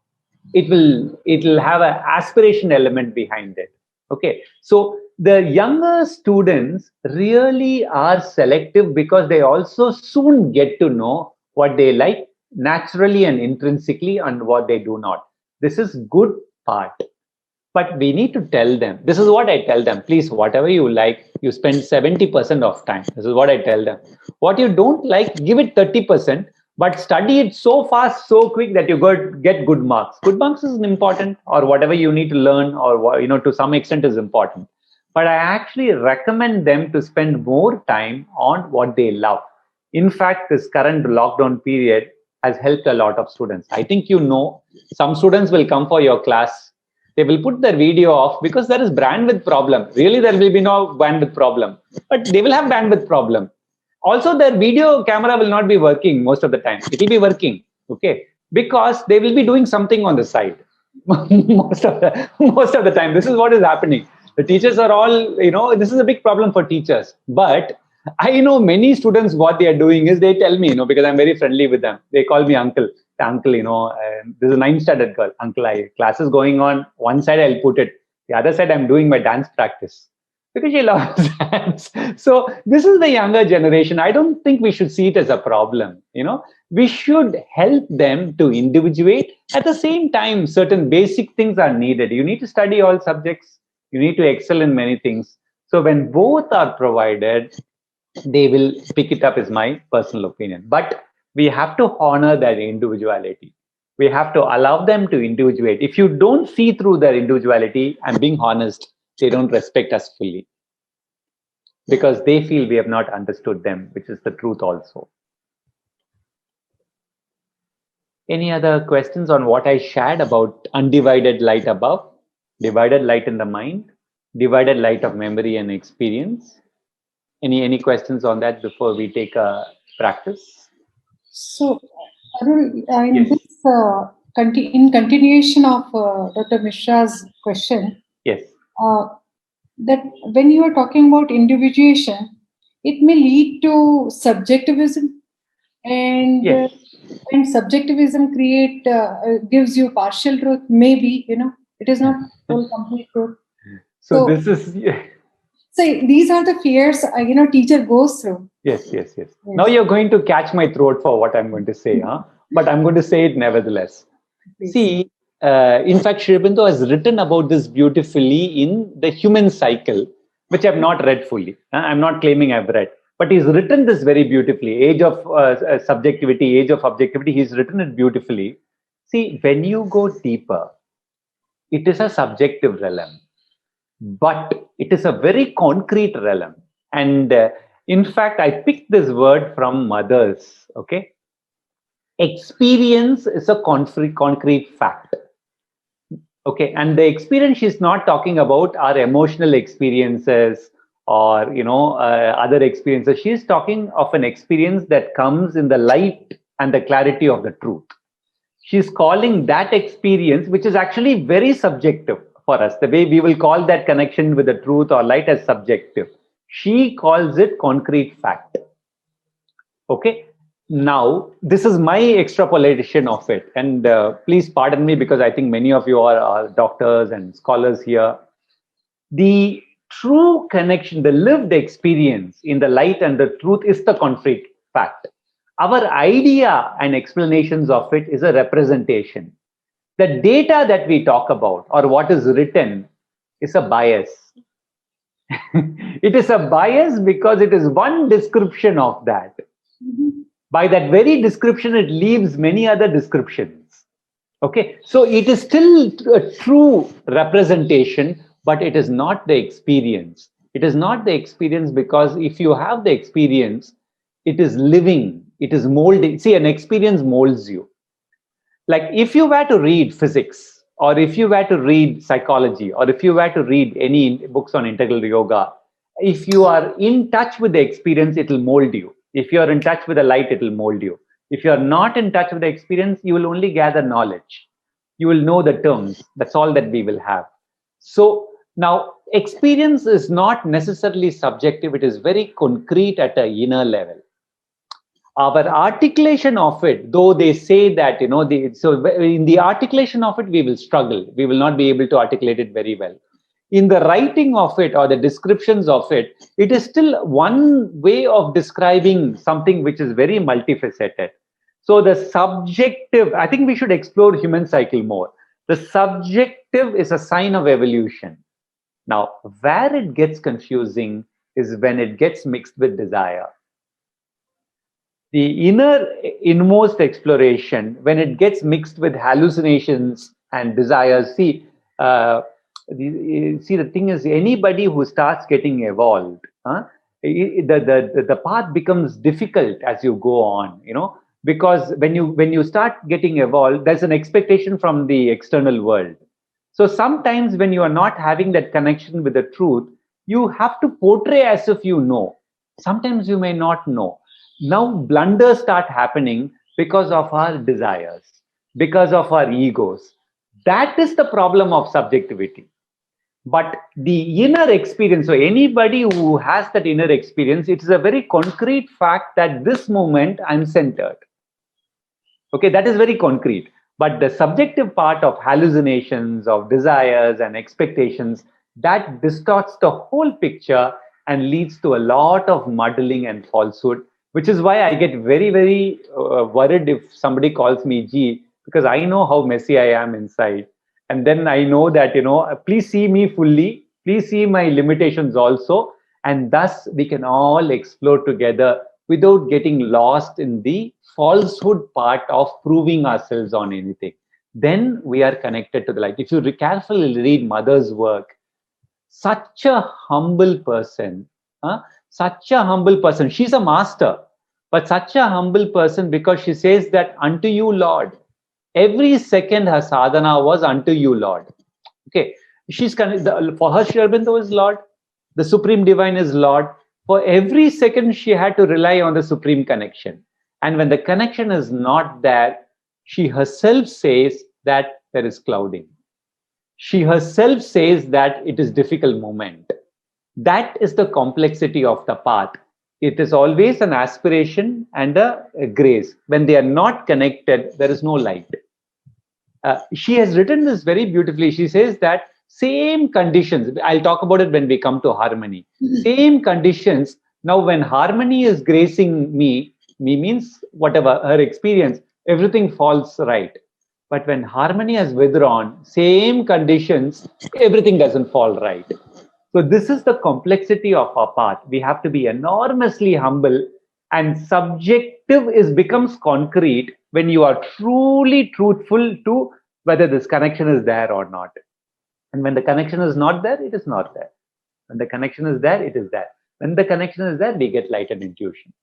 It will have an aspiration element behind it. Okay. So the younger students really are selective because they also soon get to know what they like naturally and intrinsically and what they do not. This is good part. But we need to tell them. This is what I tell them. Please, whatever you like, you spend 70% of time. This is what I tell them. What you don't like, give it 30%. but study it so fast, so quick that you get good marks. Good marks is important, or whatever you need to learn, or to some extent is important. But I actually recommend them to spend more time on what they love. In fact, this current lockdown period has helped a lot of students. I think some students will come for your class. They will put their video off because there is bandwidth problem. Really, there will be no bandwidth problem, but they will have bandwidth problem. Also, their video camera will not be working most of the time. It will be working, okay, because they will be doing something on the side. Most of the time, this is what is happening. The teachers are all, this is a big problem for teachers. But I know many students, what they are doing is they tell me, because I'm very friendly with them. They call me uncle. Uncle, this is a 9th standard girl. Uncle, class is going on. One side I'll put it. The other side I'm doing my dance practice because she loves dance. So this is the younger generation. I don't think we should see it as a problem. We should help them to individuate. At the same time, certain basic things are needed. You need to study all subjects. You need to excel in many things. So when both are provided, they will pick it up, is my personal opinion. But we have to honor their individuality. We have to allow them to individuate. If you don't see through their individuality, I'm being honest, they don't respect us fully because they feel we have not understood them, which is the truth also. Any other questions on what I shared about undivided light above, divided light in the mind, divided light of memory and experience? Any questions on that before we take a practice? So, Arul, in this, in continuation of Dr. Mishra's question, yes, that when you are talking about individuation, it may lead to subjectivism, and yes. And subjectivism gives you partial truth. Maybe it is not full complete truth. So this is. So these are the fears teacher goes through. Yes. Now you're going to catch my throat for what I'm going to say, but I'm going to say it nevertheless. Please. See, in fact, Sri Aurobindo has written about this beautifully in The Human Cycle, which I've not read fully. I'm not claiming I've read, but he's written this very beautifully. Age of Subjectivity, Age of Objectivity. He's written it beautifully. See, when you go deeper, it is a subjective realm, but it is a very concrete realm. And in fact, I picked this word from mothers. Okay, experience is a concrete fact. Okay, and the experience she's not talking about are emotional experiences or other experiences. She's talking of an experience that comes in the light and the clarity of the truth. She's calling that experience, which is actually very subjective for us. The way we will call that connection with the truth or light as subjective. She calls it concrete fact. Okay. Now, this is my extrapolation of it. And please pardon me because I think many of you are doctors and scholars here. The true connection, the lived experience in the light and the truth is the concrete fact. Our idea and explanations of it is a representation. The data that we talk about or what is written is a bias. It is a bias because it is one description of that. Mm-hmm. By that very description, it leaves many other descriptions. Okay, so it is still a true representation, but it is not the experience. It is not the experience because if you have the experience, it is living, it is molding. See, an experience molds you. Like if you were to read physics, or if you were to read psychology, or if you were to read any books on integral yoga, if you are in touch with the experience, it will mold you. If you are in touch with the light, it will mold you. If you are not in touch with the experience, you will only gather knowledge. You will know the terms. That's all that we will have. So now experience is not necessarily subjective. It is very concrete at an inner level. Our articulation of it, though they say that, so in the articulation of it, we will struggle. We will not be able to articulate it very well. In the writing of it or the descriptions of it, it is still one way of describing something which is very multifaceted. So the subjective, I think we should explore human cycle more. The subjective is a sign of evolution. Now, where it gets confusing is when it gets mixed with desire. The inmost exploration, when it gets mixed with hallucinations and desires, the thing is, anybody who starts getting evolved, the path becomes difficult as you go on, because when you start getting evolved, there's an expectation from the external world. So sometimes when you are not having that connection with the truth, you have to portray as if you know. Sometimes you may not know. Now blunders start happening because of our desires, because of our egos. That is the problem of subjectivity. But the inner experience, so anybody who has that inner experience, it is a very concrete fact that this moment I'm centered. Okay, that is very concrete. But the subjective part of hallucinations, of desires and expectations, that distorts the whole picture and leads to a lot of muddling and falsehood, which is why I get very, very worried if somebody calls me G, because I know how messy I am inside. And then I know that, please see me fully, please see my limitations also. And thus we can all explore together without getting lost in the falsehood part of proving ourselves on anything. Then we are connected to the light. If you carefully read Mother's work, such a humble person, such a humble person. She's a master, but such a humble person, because she says that unto you, Lord. Every second her sadhana was unto you, Lord. Okay, for her, Sri Aurobindo is Lord. The Supreme Divine is Lord. For every second, she had to rely on the Supreme connection. And when the connection is not there, she herself says that there is clouding. She herself says that it is difficult moment. That is the complexity of the path. It is always an aspiration and a grace. When they are not connected, there is no light. She has written this very beautifully. She says that same conditions, I'll talk about it when we come to harmony. Same conditions. Now, when harmony is gracing me means whatever her experience, everything falls right. But when harmony has withdrawn, same conditions, everything doesn't fall right. So this is the complexity of our path. We have to be enormously humble, and subjective becomes concrete when you are truly truthful to whether this connection is there or not. And when the connection is not there, it is not there. When the connection is there, it is there. When the connection is there, we get light and intuition.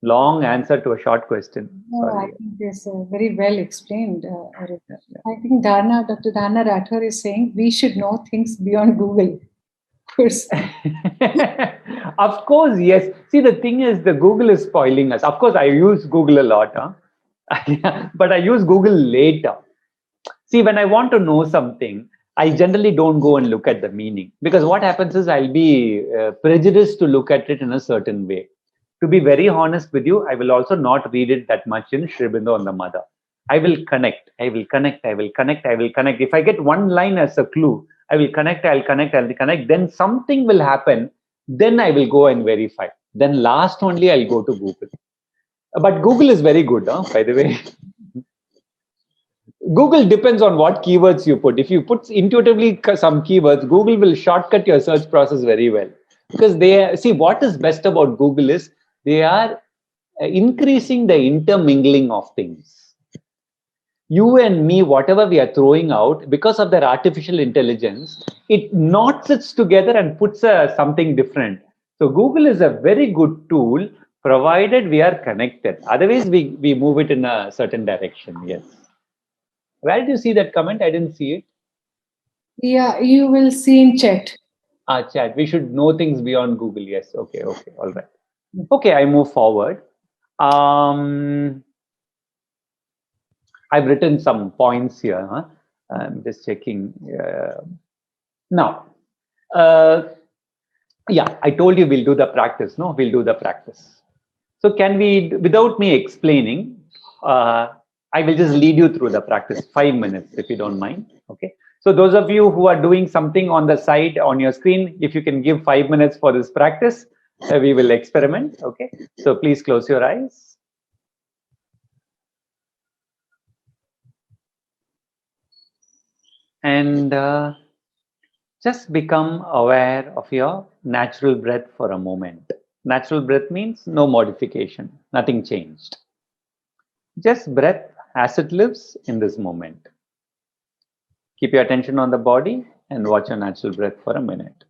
Long answer to a short question. No, I think it's very well explained, Arul. I think Dr. Dharna Rathore is saying we should know things beyond Google. Of course, yes. See, the thing is, the Google is spoiling us. Of course, I use Google a lot, but I use Google later. See, when I want to know something, I generally don't go and look at the meaning, because what happens is I'll be prejudiced to look at it in a certain way. To be very honest with you, I will also not read it that much in Sri Aurobindo and the Mother. I will connect. If I get one line as a clue, I will connect. Then something will happen. Then I will go and verify. Then last only I'll go to Google. But Google is very good, by the way. Google depends on what keywords you put. If you put intuitively some keywords, Google will shortcut your search process very well. Because what is best about Google is they are increasing the intermingling of things. You and me, whatever we are throwing out, because of their artificial intelligence, it knots it together and puts something different. So Google is a very good tool, provided we are connected. Otherwise, we move it in a certain direction. Yes. Where did you see that comment? I didn't see it. Yeah, you will see in chat. Chat. We should know things beyond Google. Yes. Okay. All right. Okay, I move forward. I've written some points here. I'm just checking. Now, yeah, I told you we'll do the practice. No, we'll do the practice. So can we, without me explaining, I will just lead you through the practice, 5 minutes, if you don't mind. Okay. So those of you who are doing something on the side on your screen, if you can give 5 minutes for this practice, we will experiment. Okay. So please close your eyes. And just become aware of your natural breath for a moment. Natural breath means no modification, nothing changed. Just breath as it lives in this moment. Keep your attention on the body and watch your natural breath for a minute.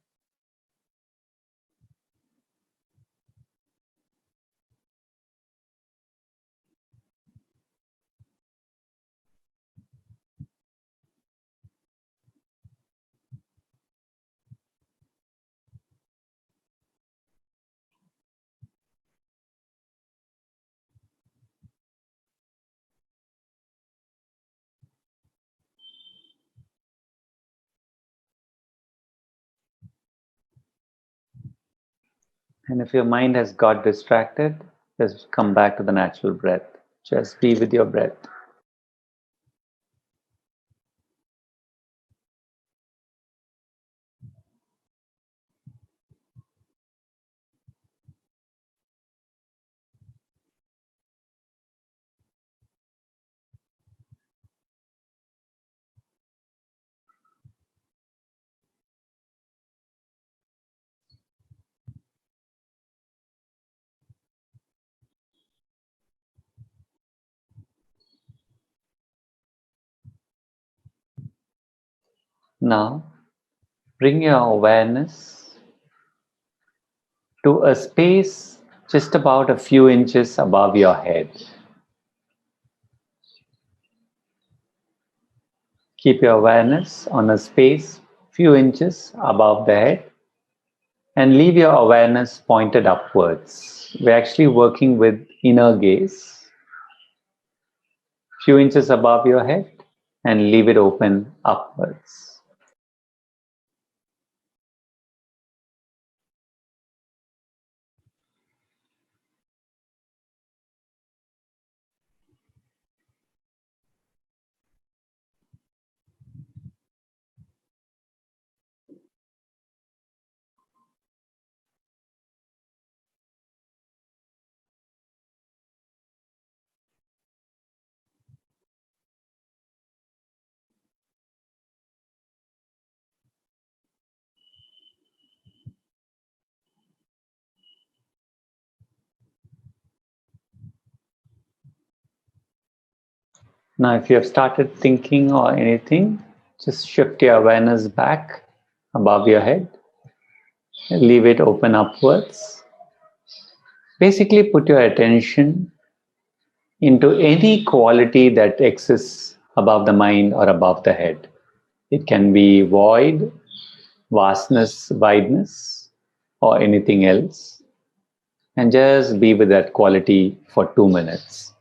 And if your mind has got distracted, just come back to the natural breath. Just be with your breath. Now, bring your awareness to a space just about a few inches above your head. Keep your awareness on a space few inches above the head and leave your awareness pointed upwards. We're actually working with inner gaze. Few inches above your head and leave it open upwards. Now, if you have started thinking or anything, just shift your awareness back above your head. Leave it open upwards. Basically, put your attention into any quality that exists above the mind or above the head. It can be void, vastness, wideness, or anything else. And just be with that quality for 2 minutes.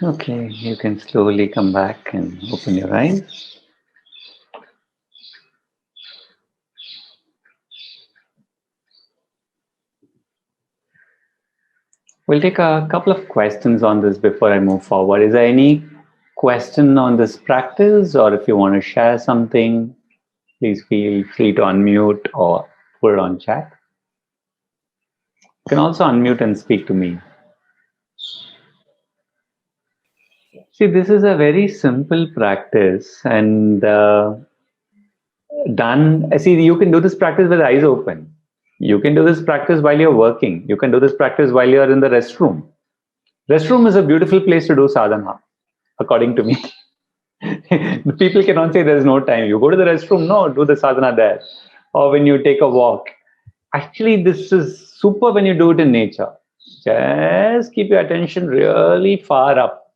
Okay, you can slowly come back and open your eyes. We'll take a couple of questions on this before I move forward. Is there any question on this practice, or if you want to share something, please feel free to unmute or put it on chat. You can also unmute and speak to me. See, this is a very simple practice, and see, you can do this practice with eyes open. You can do this practice while you're working. You can do this practice while you're in the restroom. Restroom is a beautiful place to do sadhana, according to me. People cannot say there's no time. You go to the restroom, no, do the sadhana there. Or when you take a walk. Actually, this is super when you do it in nature. Just keep your attention really far up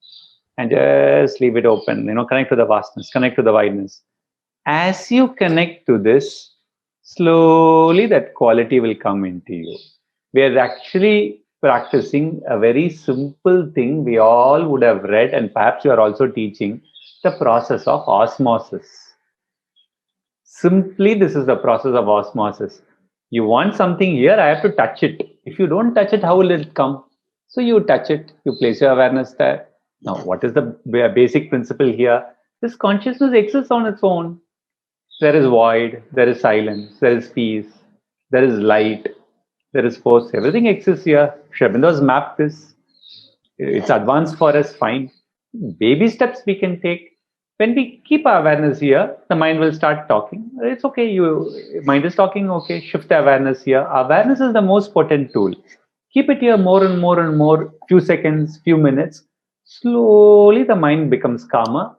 and just leave it open. Connect to the vastness, connect to the wideness. As you connect to this, slowly that quality will come into you. We are actually practicing a very simple thing we all would have read, and perhaps you are also teaching the process of osmosis. Simply, this is the process of osmosis. You want something here, I have to touch it. If you don't touch it, how will it come? So you touch it, you place your awareness there. Now, what is the basic principle here? This consciousness exists on its own. There is void, there is silence, there is peace, there is light, there is force. Everything exists here. Sri Aurobindo has mapped this. It's advanced for us, fine. Baby steps we can take. When we keep our awareness here, the mind will start talking. It's okay, mind is talking, okay, shift the awareness here. Awareness is the most potent tool. Keep it here more and more and more, few seconds, few minutes. Slowly the mind becomes calmer.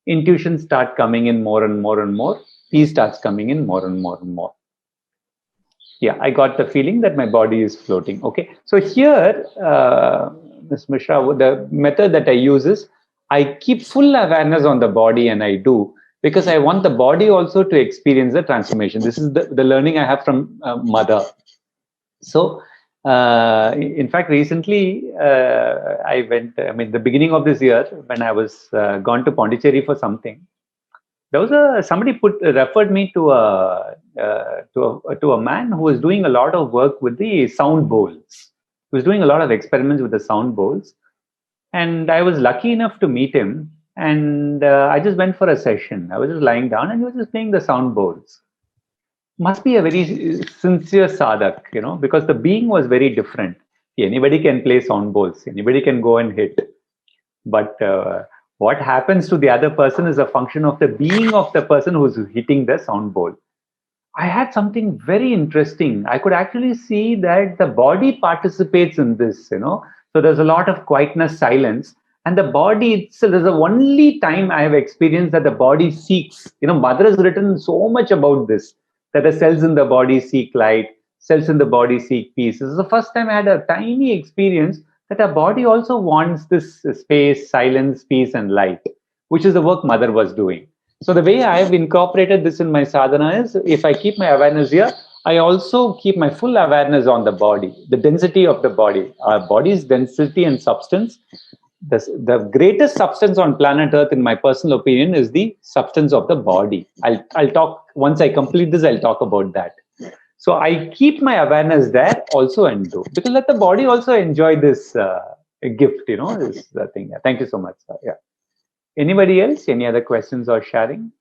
Intuition starts coming in more and more and more. Peace starts coming in more and more and more. Yeah, I got the feeling that my body is floating. Okay, so here, Ms. Mishra, the method that I use is I keep full awareness on the body, and I do because I want the body also to experience the transformation. This is the learning I have from Mother. So, in fact, recently I went. I mean, the beginning of this year when I was gone to Pondicherry for something. There was somebody referred me to a man who was doing a lot of work with the sound bowls. He was doing a lot of experiments with the sound bowls, and I was lucky enough to meet him. And I just went for a session. I was just lying down, and he was just playing the sound bowls. Must be a very sincere sadhak, because the being was very different. Anybody can play sound bowls. Anybody can go and hit, but what happens to the other person is a function of the being of the person who's hitting the sound bowl. I had something very interesting. I could actually see that the body participates in this, So there's a lot of quietness, silence, and the body itself is the only time I have experienced that the body seeks. Mother has written so much about this, that the cells in the body seek light, cells in the body seek peace. This is the first time I had a tiny experience that our body also wants this space, silence, peace, and light, which is the work Mother was doing. So the way I have incorporated this in my sadhana is, if I keep my awareness here, I also keep my full awareness on the body, the density of the body. Our body's density and substance. The greatest substance on planet Earth, in my personal opinion, is the substance of the body. I'll talk, once I complete this, I'll talk about that. So I keep my awareness there also, and do, because let the body also enjoy this gift, this thing. Yeah. Thank you so much. Yeah. Anybody else? Any other questions or sharing?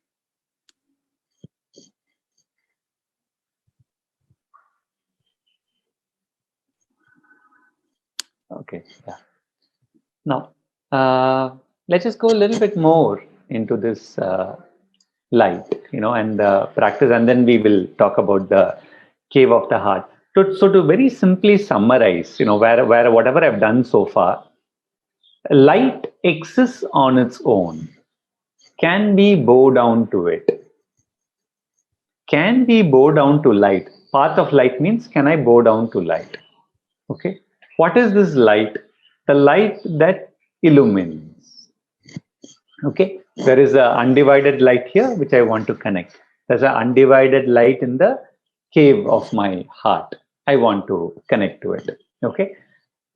Okay. Yeah. Now, let's just go a little bit more into this light, and practice, and then we will talk about the cave of the heart. So to very simply summarize, where whatever I've done so far, light exists on its own. Can we bow down to it? Can we bow down to light? Path of light means, can I bow down to light? Okay. What is this light? The light that illumines. Okay. There is an undivided light here, which I want to connect. There's an undivided light in the cave of my heart. I want to connect to it. Okay.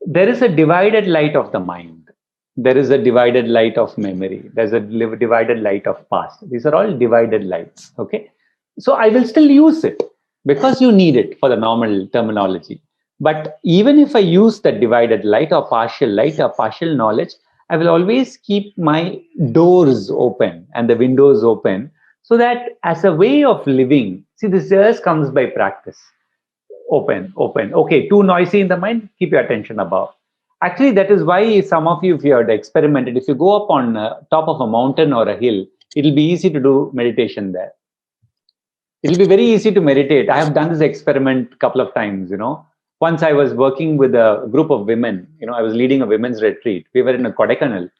There is a divided light of the mind. There is a divided light of memory. There's a divided light of past. These are all divided lights. Okay. So I will still use it because you need it for the normal terminology. But even if I use the divided light or partial knowledge, I will always keep my doors open and the windows open so that as a way of living, see, this just comes by practice. Open, open. Okay, too noisy in the mind, keep your attention above. Actually, that is why some of you, if you had experimented, if you go up on top of a mountain or a hill, it'll be easy to do meditation there. It'll be very easy to meditate. I have done this experiment a couple of times, Once I was working with a group of women, I was leading a women's retreat. We were in a Kodaikanal.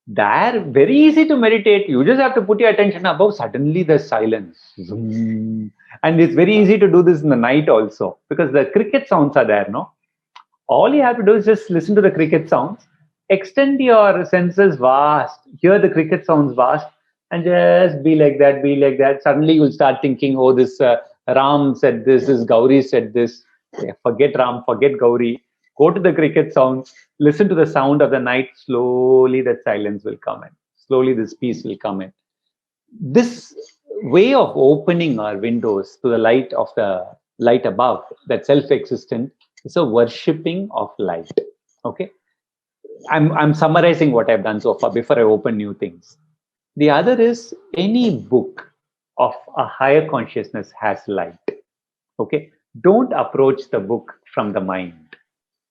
There, very easy to meditate. You just have to put your attention above. Suddenly, there's silence. Zoom. And it's very easy to do this in the night also because the cricket sounds are there, no? All you have to do is just listen to the cricket sounds, extend your senses vast, hear the cricket sounds vast, and just be like that, be like that. Suddenly you'll start thinking, oh, this Ram said this Gauri said this. Yeah, forget Ram, forget Gauri. Go to the cricket sounds, listen to the sound of the night. Slowly that silence will come in. Slowly this peace will come in. This way of opening our windows to the light above, that self-existent, is a worshipping of light. Okay. I'm summarizing what I've done so far before I open new things. The other is any book of a higher consciousness has light. Okay. Don't approach the book from the mind.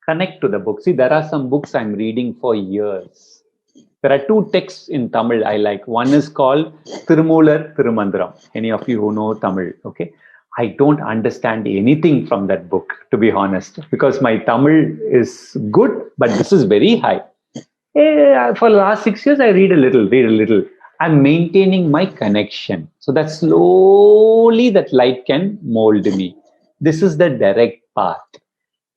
Connect to the book. See, there are some books I'm reading for years. There are two texts in Tamil I like. One is called Tirumular Tirumandram. Any of you who know Tamil, okay? I don't understand anything from that book, to be honest, because my Tamil is good, but this is very high. For the last 6 years, I read a little. I'm maintaining my connection so that slowly that light can mold me. This is the direct path.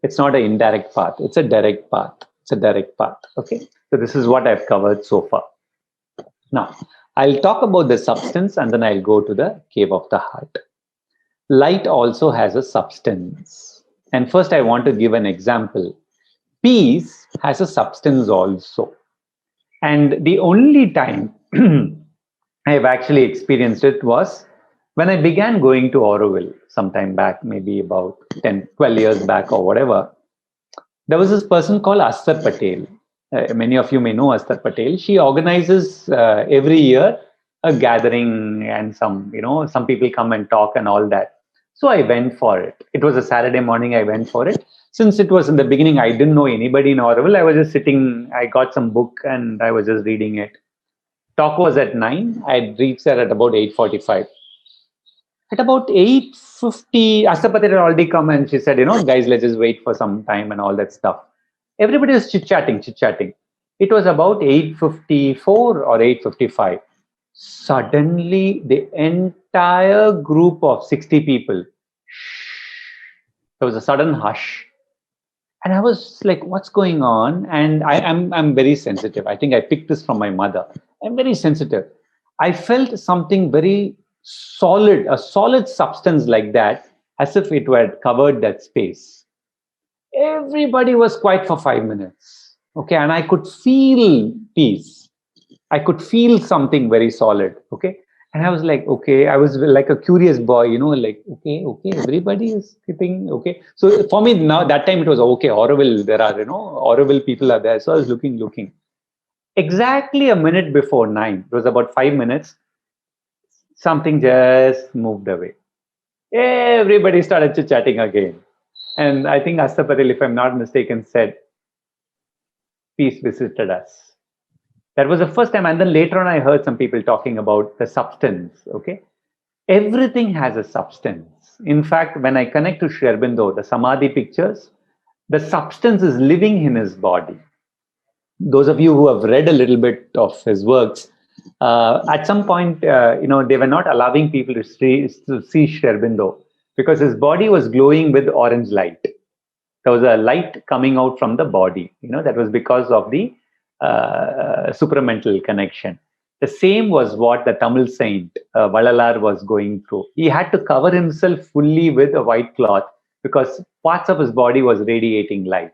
It's not an indirect path. It's a direct path. It's a direct path. Okay. So this is what I've covered so far. Now, I'll talk about the substance and then I'll go to the cave of the heart. Light also has a substance. And first, I want to give an example. Peace has a substance also. And the only time I have actually experienced it was when I began going to Auroville sometime back, maybe about 10, 12 years back or whatever. There was this person called Astar Patel. Many of you may know Astar Patel. She organizes every year a gathering and some people come and talk and all that. So I went for it. It was a Saturday morning. I went for it. Since it was in the beginning, I didn't know anybody in Auroville. I was just sitting. I got some book and I was just reading it. Talk was at 9. I reached there at about 8:45. At about 8:50, Astar Patel had already come and she said, guys, let's just wait for some time and all that stuff. Everybody was chit-chatting. It was about 8:54 or 8:55. Suddenly, the entire group of 60 people, there was a sudden hush. And I was like, what's going on? And I'm very sensitive. I think I picked this from my mother. I'm very sensitive. I felt something very solid, a solid substance like that, as if it had covered that space. Everybody was quiet for 5 minutes. Okay. And I could feel peace. I could feel something very solid. Okay. And I was like, okay, I was like a curious boy, like, okay, everybody is sitting. Okay. So for me now, that time it was okay. Auroville, there are, Auroville people are there. So I was looking. Exactly a minute before 9, it was about 5 minutes. Something just moved away. Everybody started chit-chatting again. And I think Astar Patel, if I'm not mistaken, said, peace visited us. That was the first time. And then later on, I heard some people talking about the substance. Okay. Everything has a substance. In fact, when I connect to Sri Aurobindo, the Samadhi pictures, the substance is living in his body. Those of you who have read a little bit of his works, at some point, they were not allowing people to see Sri Aurobindo because his body was glowing with orange light. There was a light coming out from the body. That was because of the supramental connection. The same was what the Tamil saint Valalar was going through. He had to cover himself fully with a white cloth because parts of his body was radiating light.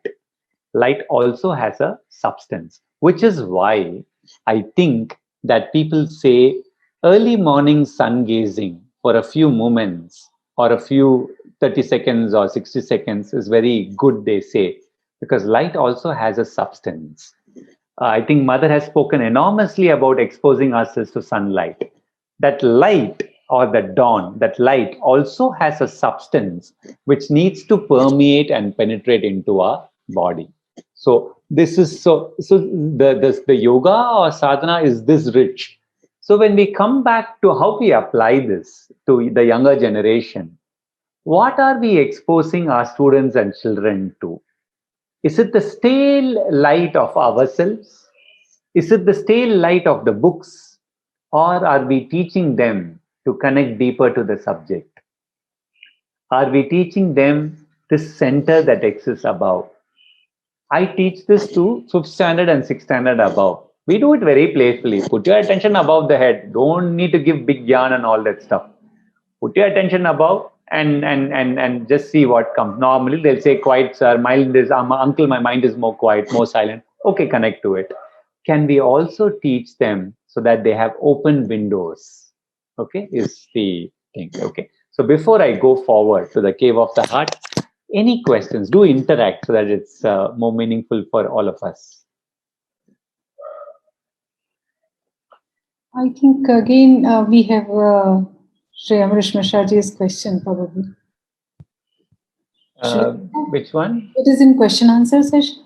Light also has a substance. which is why I think that people say early morning sun gazing for a few moments or a few 30 seconds or 60 seconds is very good, they say, because light also has a substance. I think Mother has spoken enormously about exposing ourselves to sunlight. That light or the dawn, that light also has a substance which needs to permeate and penetrate into our body. So this is the yoga or sadhana is this rich. So when we come back to how we apply this to the younger generation, what are we exposing our students and children to? Is it the stale light of ourselves? Is it the stale light of the books? Or are we teaching them to connect deeper to the subject? Are we teaching them this center that exists above? I teach this to 5th standard and 6th standard above. We do it very playfully. Put your attention above the head. Don't need to give big yarn and all that stuff. Put your attention above and just see what comes. Normally they'll say, quiet, sir. Mind is, uncle, my mind is more quiet, more silent. Okay, connect to it. Can we also teach them so that they have open windows? Okay, is the thing. Okay. So before I go forward to the cave of the heart, any questions? Do interact so that it's more meaningful for all of us. I think again we have Shri Amrish Mashaji's question probably. Which one? It is in question answer session.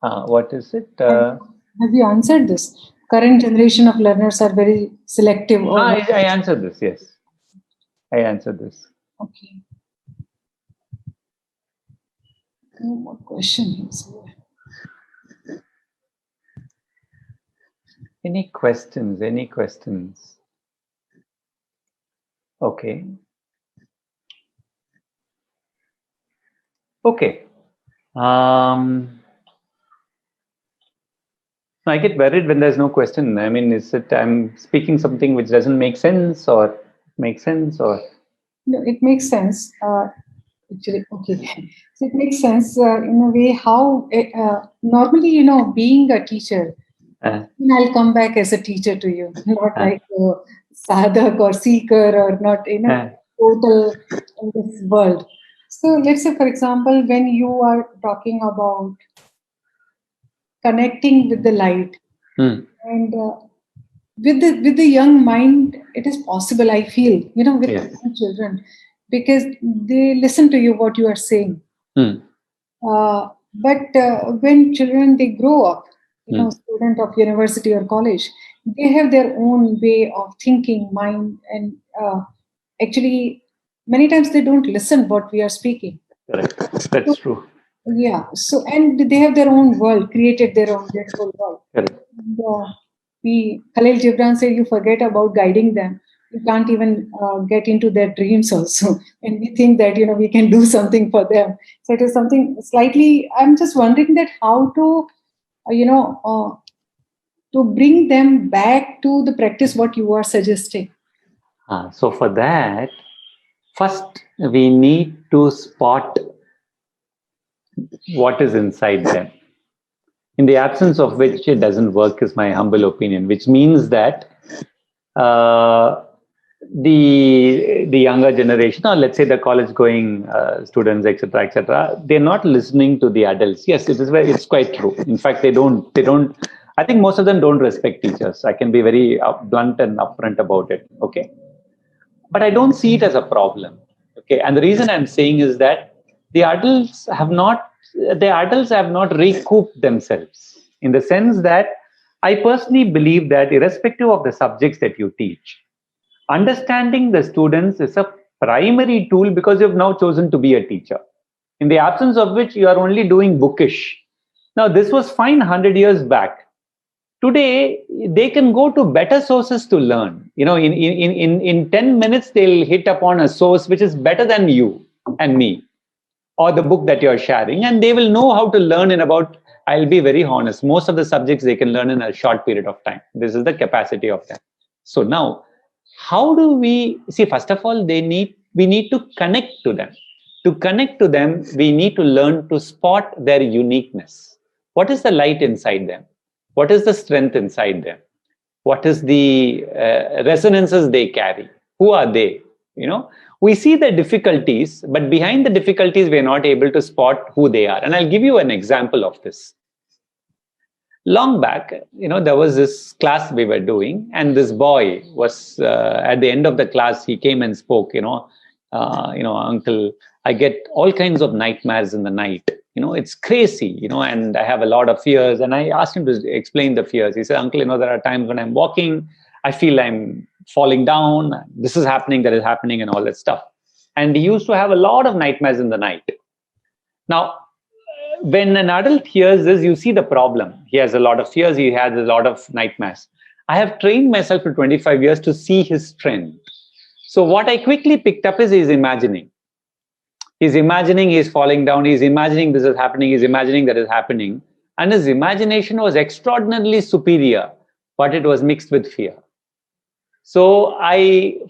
What is it? Have you answered this? Current generation of learners are very selective. I answered this, yes. I answered this. Okay. No more questions. Any questions? Any questions? Okay. Okay. I get worried when there's no question. I mean, is it I'm speaking something which doesn't make sense or makes sense or? No, it makes sense. Actually, okay. So it makes sense in a way how normally, being a teacher, I'll come back as a teacher to you, not like a sadhak or seeker or not, total in this world. So let's say, for example, when you are talking about connecting with the light and with the young mind, it is possible, I feel, with young children, because they listen to you what you are saying. But when children, they grow up, student of university or college, they have their own way of thinking, mind, and actually many times they don't listen what we are speaking. Correct. That's true. Yeah. So, and they have their own world, created their own beautiful world. Correct. Khalil Gibran said, you forget about guiding them. You can't even get into their dreams also. And we think that, we can do something for them. So it is something slightly, I'm just wondering that how to, to bring them back to the practice, what you are suggesting. So for that, first we need to spot what is inside them. In the absence of which it doesn't work, is my humble opinion, which means that the younger generation, or let's say the college going students, etc., they're not listening to the adults. Yes, it's quite true. In fact, they don't, I think most of them don't respect teachers. I can be very blunt and upfront about it. Okay. But I don't see it as a problem. Okay. And the reason I'm saying is that the adults have not recouped themselves, in the sense that I personally believe that irrespective of the subjects that you teach, understanding the students is a primary tool, because you've now chosen to be a teacher, in the absence of which you are only doing bookish. Now, this was fine 100 years back. Today, they can go to better sources to learn. In 10 minutes, they'll hit upon a source which is better than you and me, or the book that you're sharing, and they will know how to learn in about, I'll be very honest, most of the subjects they can learn in a short period of time. This is the capacity of them. So now, how do we see? First of all, we need to connect to them. To connect to them, we need to learn to spot their uniqueness. What is the light inside them? What is the strength inside them? What is the resonances they carry? Who are they? We see the difficulties, but behind the difficulties, we're not able to spot who they are. And I'll give you an example of this. Long back, there was this class we were doing, and this boy was at the end of the class. He came and spoke. Uncle, I get all kinds of nightmares in the night. It's crazy. And I have a lot of fears. And I asked him to explain the fears. He said, Uncle, there are times when I'm walking, I feel I'm falling down. This is happening, that is happening, and all that stuff. And he used to have a lot of nightmares in the night. Now, when an adult hears this, you see the problem. He has a lot of fears. He has a lot of nightmares. I have trained myself for 25 years to see his strength. So what I quickly picked up is he's imagining. He's imagining he's falling down. He's imagining this is happening. He's imagining that is happening. And his imagination was extraordinarily superior, but it was mixed with fear. So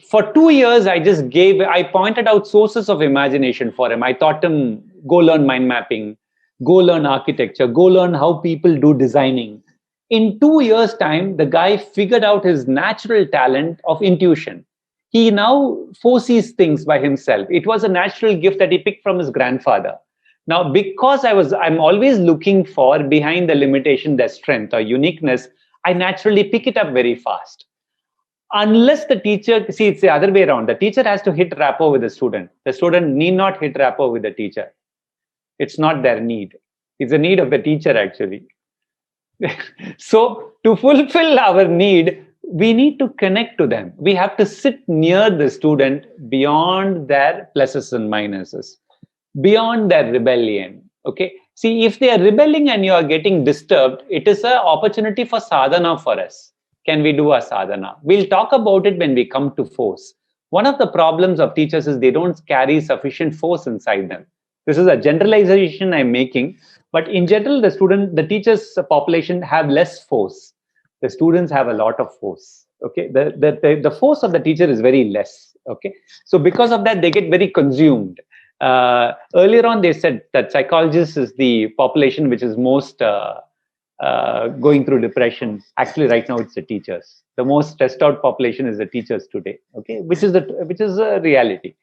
for 2 years, I pointed out sources of imagination for him. I taught him, go learn mind mapping, go learn architecture, go learn how people do designing. In 2 years' time, the guy figured out his natural talent of intuition. He now foresees things by himself. It was a natural gift that he picked from his grandfather. Now, because I'm always looking for behind the limitation, their strength or uniqueness, I naturally pick it up very fast. Unless the teacher, see, it's the other way around. The teacher has to hit rapport with the student. The student need not hit rapport with the teacher. It's not their need. It's a need of the teacher, actually. So to fulfill our need, we need to connect to them. We have to sit near the student beyond their pluses and minuses, beyond their rebellion. Okay. See, if they are rebelling and you are getting disturbed, it is an opportunity for sadhana for us. Can we do a sadhana? We'll talk about it when we come to force. One of the problems of teachers is they don't carry sufficient force inside them. This is a generalization I'm making, but in general, the teachers' population have less force. The students have a lot of force. Okay, the force of the teacher is very less. Okay, so because of that, they get very consumed. Earlier on, they said that psychologists is the population which is most going through depression. Actually, right now it's the teachers. The most stressed out population is the teachers today. Okay, which is a reality.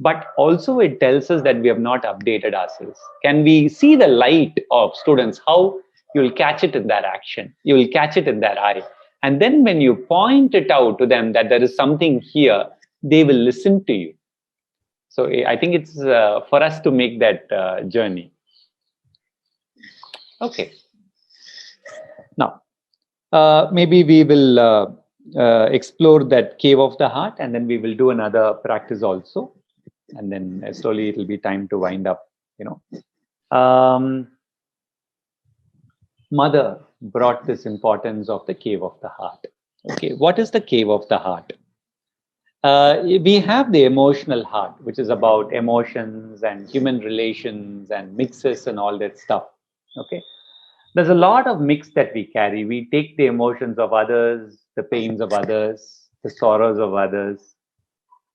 But also it tells us that we have not updated ourselves. Can we see the light of students? How you will catch it in their action. You will catch it in their eye. And then when you point it out to them that there is something here, they will listen to you. So I think it's for us to make that journey. Okay. Now, maybe we will explore that cave of the heart, and then we will do another practice also. And then slowly it will be time to wind up, Mother brought this importance of the cave of the heart. Okay, what is the cave of the heart? We have the emotional heart, which is about emotions and human relations and mixes and all that stuff. Okay, there's a lot of mix that we carry. We take the emotions of others, the pains of others, the sorrows of others.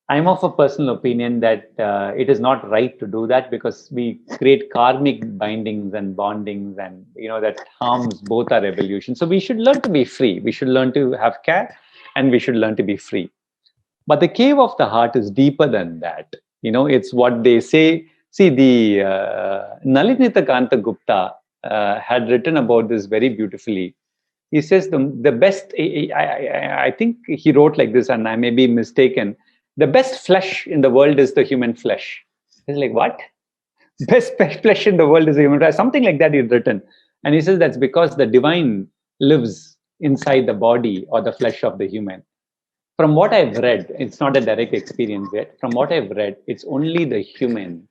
I'm of a personal opinion that it is not right to do that, because we create karmic bindings and bondings, and that harms both our evolution. So we should learn to be free. We should learn to have care, and we should learn to be free. But the cave of the heart is deeper than that. It's what they say. See, the Nalinita Kanta Gupta had written about this very beautifully. He says the best, I think he wrote like this, and I may be mistaken. The best flesh in the world is the human flesh. It's like, what? Best flesh in the world is the human flesh. Something like that he'd written. And he says that's because the divine lives inside the body or the flesh of the human. From what I've read, it's not a direct experience yet. From what I've read, it's only the human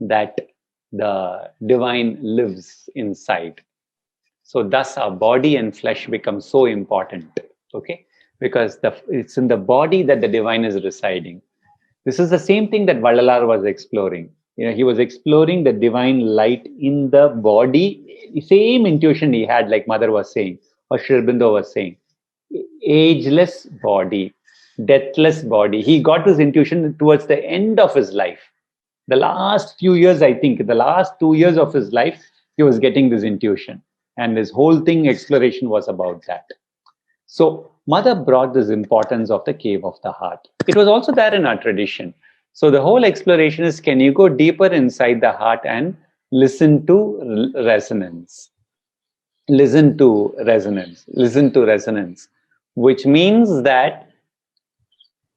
that the divine lives inside. So thus our body and flesh become so important. Okay? Because it's in the body that the divine is residing. This is the same thing that Vallalar was exploring. He was exploring the divine light in the body. Same intuition he had, like Mother was saying, or Sri Aurobindo was saying. Ageless body, deathless body. He got this intuition towards the end of his life. The last few years, I think, the last 2 years of his life, he was getting this intuition. And this whole thing, exploration, was about that. So Mother brought this importance of the cave of the heart. It was also there in our tradition. So the whole exploration is, can you go deeper inside the heart and listen to resonance? Listen to resonance. Listen to resonance. Which means that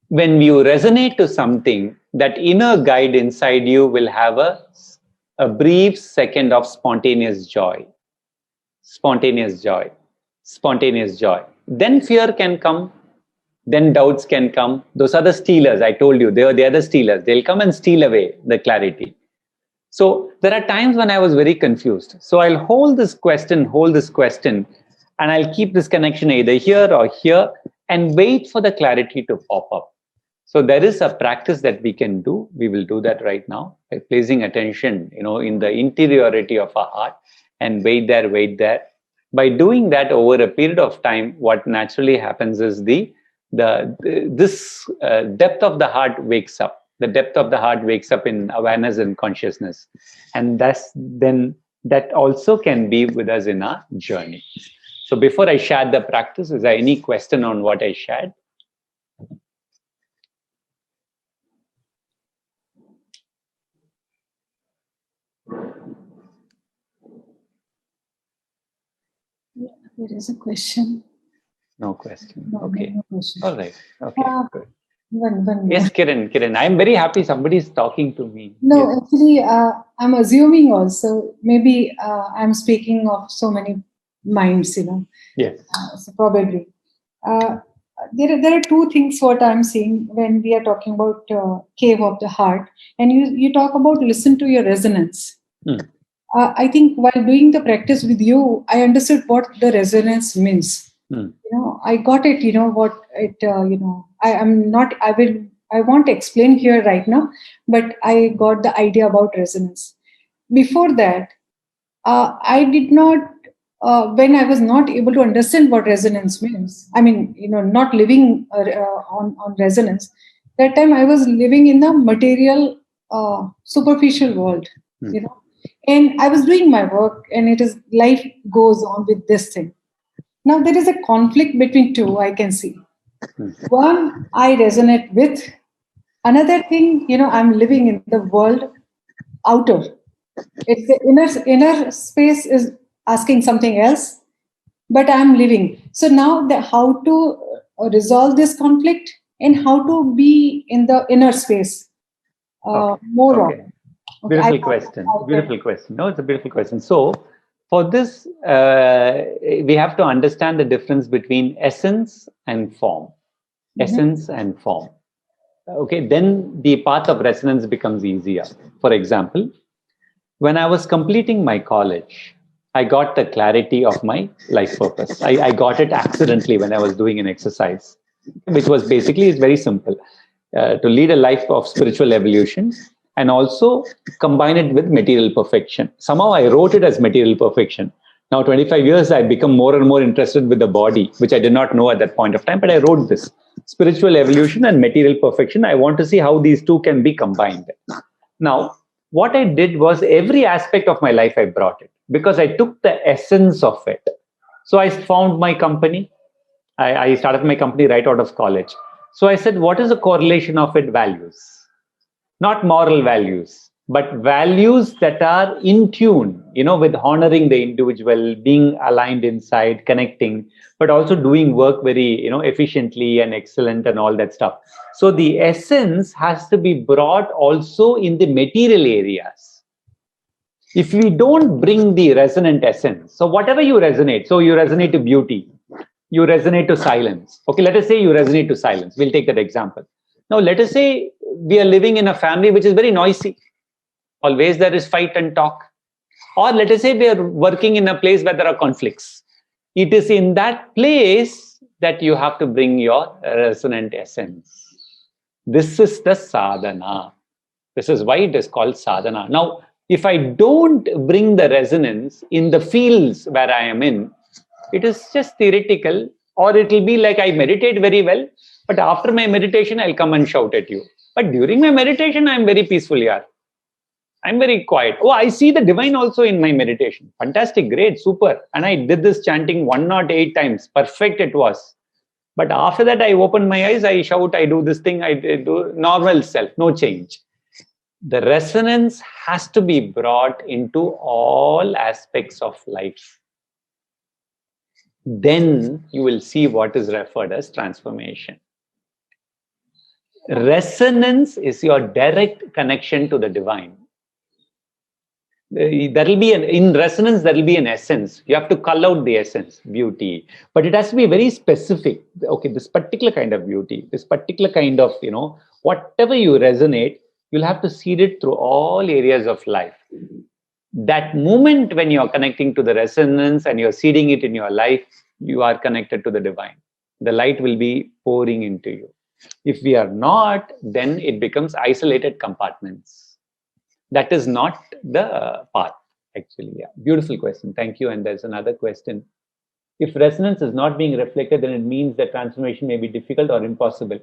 when you resonate to something, that inner guide inside you will have a brief second of spontaneous joy. Spontaneous joy. Spontaneous joy. Then fear can come. Then doubts can come. Those are the stealers. I told you, they are the stealers. They'll come and steal away the clarity. So there are times when I was very confused. So I'll hold this question, and I'll keep this connection either here or here and wait for the clarity to pop up. So there is a practice that we can do. We will do that right now by placing attention, in the interiority of our heart, and wait there. By doing that over a period of time, what naturally happens is this depth of the heart wakes up. The depth of the heart wakes up in awareness and consciousness, and then that also can be with us in our journey. So before I share the practice, is there any question on what I shared? There is a question. No question. No, Okay. no question. All right. Okay. Good. One Yes, Kiran. I'm very happy somebody is talking to me. No, Yes. actually, I'm assuming also, maybe I'm speaking of so many minds, Yes. So probably. There are two things what I'm seeing when we are talking about cave of the heart, and you talk about listen to your resonance. I think while doing the practice with you, I understood what the resonance means. I got it. What it. I won't explain here right now, but I got the idea about resonance. Before that, I did not. When I was not able to understand what resonance means, I mean, not living on resonance. That time I was living in the material, superficial world. And I was doing my work, and life goes on with this thing. Now there is a conflict between two, I can see. One, I resonate with. Another thing, I'm living in the world outer. It's the inner space is asking something else, but I'm living. So now how to resolve this conflict and how to be in the inner space more often. Okay. Beautiful question. No, it's a beautiful question. So for this, we have to understand the difference between essence and form. Essence and form. Okay, then the path of resonance becomes easier. For example, when I was completing my college, I got the clarity of my life purpose. I got it accidentally when I was doing an exercise, which was basically, it's very simple, to lead a life of spiritual evolution and also combine it with material perfection. Somehow I wrote it as material perfection. Now, 25 years, I've become more and more interested with the body, which I did not know at that point of time, but I wrote this. Spiritual evolution and material perfection. I want to see how these two can be combined. Now, what I did was every aspect of my life I brought it because I took the essence of it. So I found my company. I started my company right out of college. So I said, what is the correlation of it? Values. Not moral values, but values that are in tune, with honoring the individual, being aligned inside, connecting, but also doing work very, efficiently and excellent and all that stuff. So the essence has to be brought also in the material areas. If we don't bring the resonant essence, so whatever you resonate, so you resonate to beauty, you resonate to silence. Okay, let us say you resonate to silence. We'll take that example. Now, let us say we are living in a family which is very noisy. Always there is fight and talk. Or let us say we are working in a place where there are conflicts. It is in that place that you have to bring your resonant essence. This is the sadhana. This is why it is called sadhana. Now, if I don't bring the resonance in the fields where I am in, it is just theoretical, or it will be like I meditate very well, but after my meditation, I'll come and shout at you. But during my meditation, I'm very peaceful here. I'm very quiet. Oh, I see the divine also in my meditation. Fantastic, great, super. And I did this chanting 108 times. Perfect it was. But after that, I open my eyes, I shout, I do this thing, I do normal self, no change. The resonance has to be brought into all aspects of life. Then you will see what is referred as transformation. Resonance is your direct connection to the divine. There will be in resonance, there will be an essence. You have to cull out the essence, beauty, but it has to be very specific. Okay, this particular kind of beauty, this particular kind of, whatever you resonate, you'll have to seed it through all areas of life. That moment when you're connecting to the resonance and you're seeding it in your life, you are connected to the divine. The light will be pouring into you. If we are not, then it becomes isolated compartments. That is not the path, actually. Yeah. Beautiful question. Thank you. And there's another question. If resonance is not being reflected, then it means that transformation may be difficult or impossible.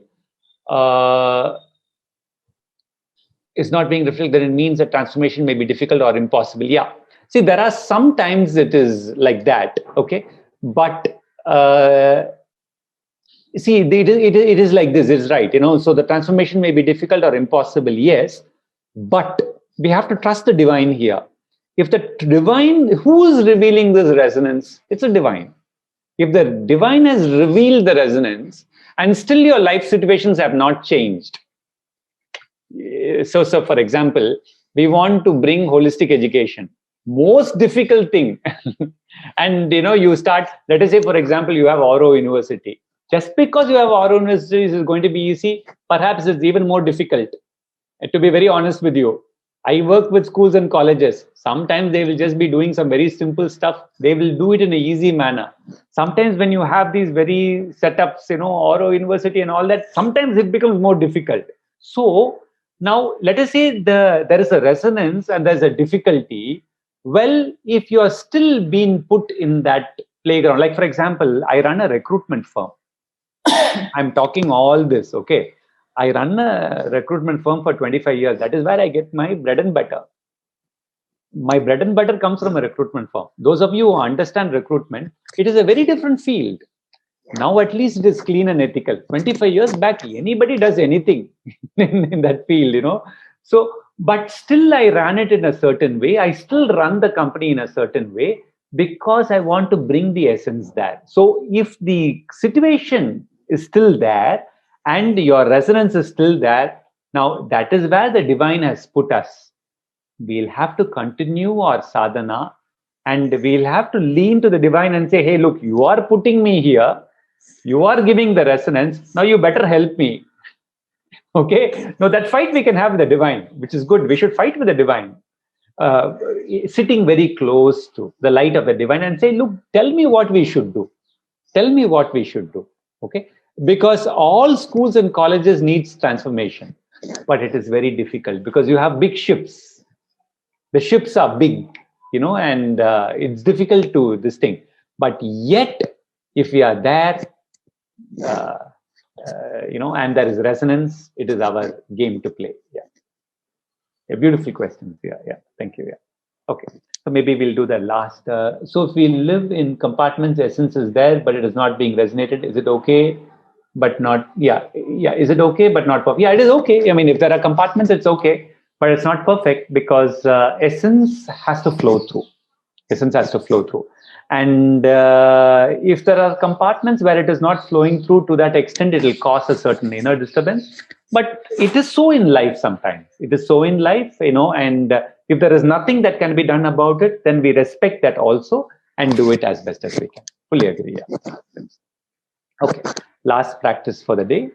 It's not being reflected, then it means that transformation may be difficult or impossible. Yeah. See, there are sometimes it is like that. Okay. But see, it is like this. It's right. So the transformation may be difficult or impossible. Yes. But we have to trust the divine here. If the divine, who is revealing this resonance? It's a divine. If the divine has revealed the resonance and still your life situations have not changed. So for example, we want to bring holistic education. Most difficult thing. And you start, let us say, for example, you have Oro University. Just because you have Oro University is going to be easy, perhaps it's even more difficult. To be very honest with you, I work with schools and colleges. Sometimes they will just be doing some very simple stuff. They will do it in an easy manner. Sometimes when you have these very setups, Oro University and all that, sometimes it becomes more difficult. So now let us say there is a resonance and there's a difficulty. Well, if you are still being put in that playground, like for example, I run a recruitment firm. I'm talking all this, okay? I run a recruitment firm for 25 years. That is where I get my bread and butter. My bread and butter comes from a recruitment firm. Those of you who understand recruitment, it is a very different field. Now at least it is clean and ethical. 25 years back, anybody does anything in that field, So, but still I ran it in a certain way. I still run the company in a certain way because I want to bring the essence there. So if the situation is still there, and your resonance is still there. Now, that is where the divine has put us. We'll have to continue our sadhana and we'll have to lean to the divine and say, hey, look, you are putting me here. You are giving the resonance. Now you better help me. Okay. Now that fight we can have with the divine, which is good. We should fight with the divine. Sitting very close to the light of the divine and say, look, tell me what we should do. Tell me what we should do. Okay. Because all schools and colleges needs transformation, but it is very difficult because you have big ships. The ships are big, and it's difficult to this thing. But yet, if we are there, and there is resonance, it is our game to play. Yeah. A beautiful question. Yeah. Thank you. Yeah. Okay. So maybe we'll do the last. So if we live in compartments, essence is there, but it is not being resonated. Is it okay? But not, is it okay, but not perfect? Yeah, it is okay. I mean, if there are compartments, it's okay, but it's not perfect because essence has to flow through. Essence has to flow through. And if there are compartments where it is not flowing through to that extent, it will cause a certain inner disturbance. But it is so in life sometimes. It is so in life, and if there is nothing that can be done about it, then we respect that also and do it as best as we can. Fully agree. Yeah. Okay. Last practice for the day.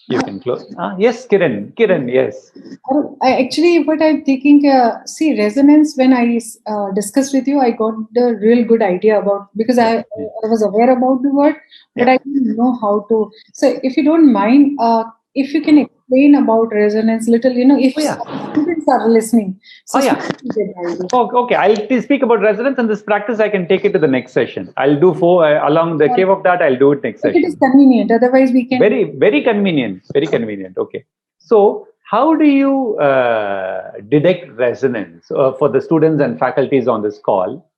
You can close. Yes, Kiran, yes. What I'm thinking, see, resonance, when I discussed with you, I got the real good idea about, because I was aware about the word, but I didn't know how to. So if you don't mind, if you can explain about resonance little, if students are listening. So okay, I'll speak about resonance, and this practice I can take it to the next session. I'll do along the cave of that, I'll do it next session. It is convenient, otherwise we can. Very, very convenient, very convenient. Okay. So How do you detect resonance for the students and faculties on this call?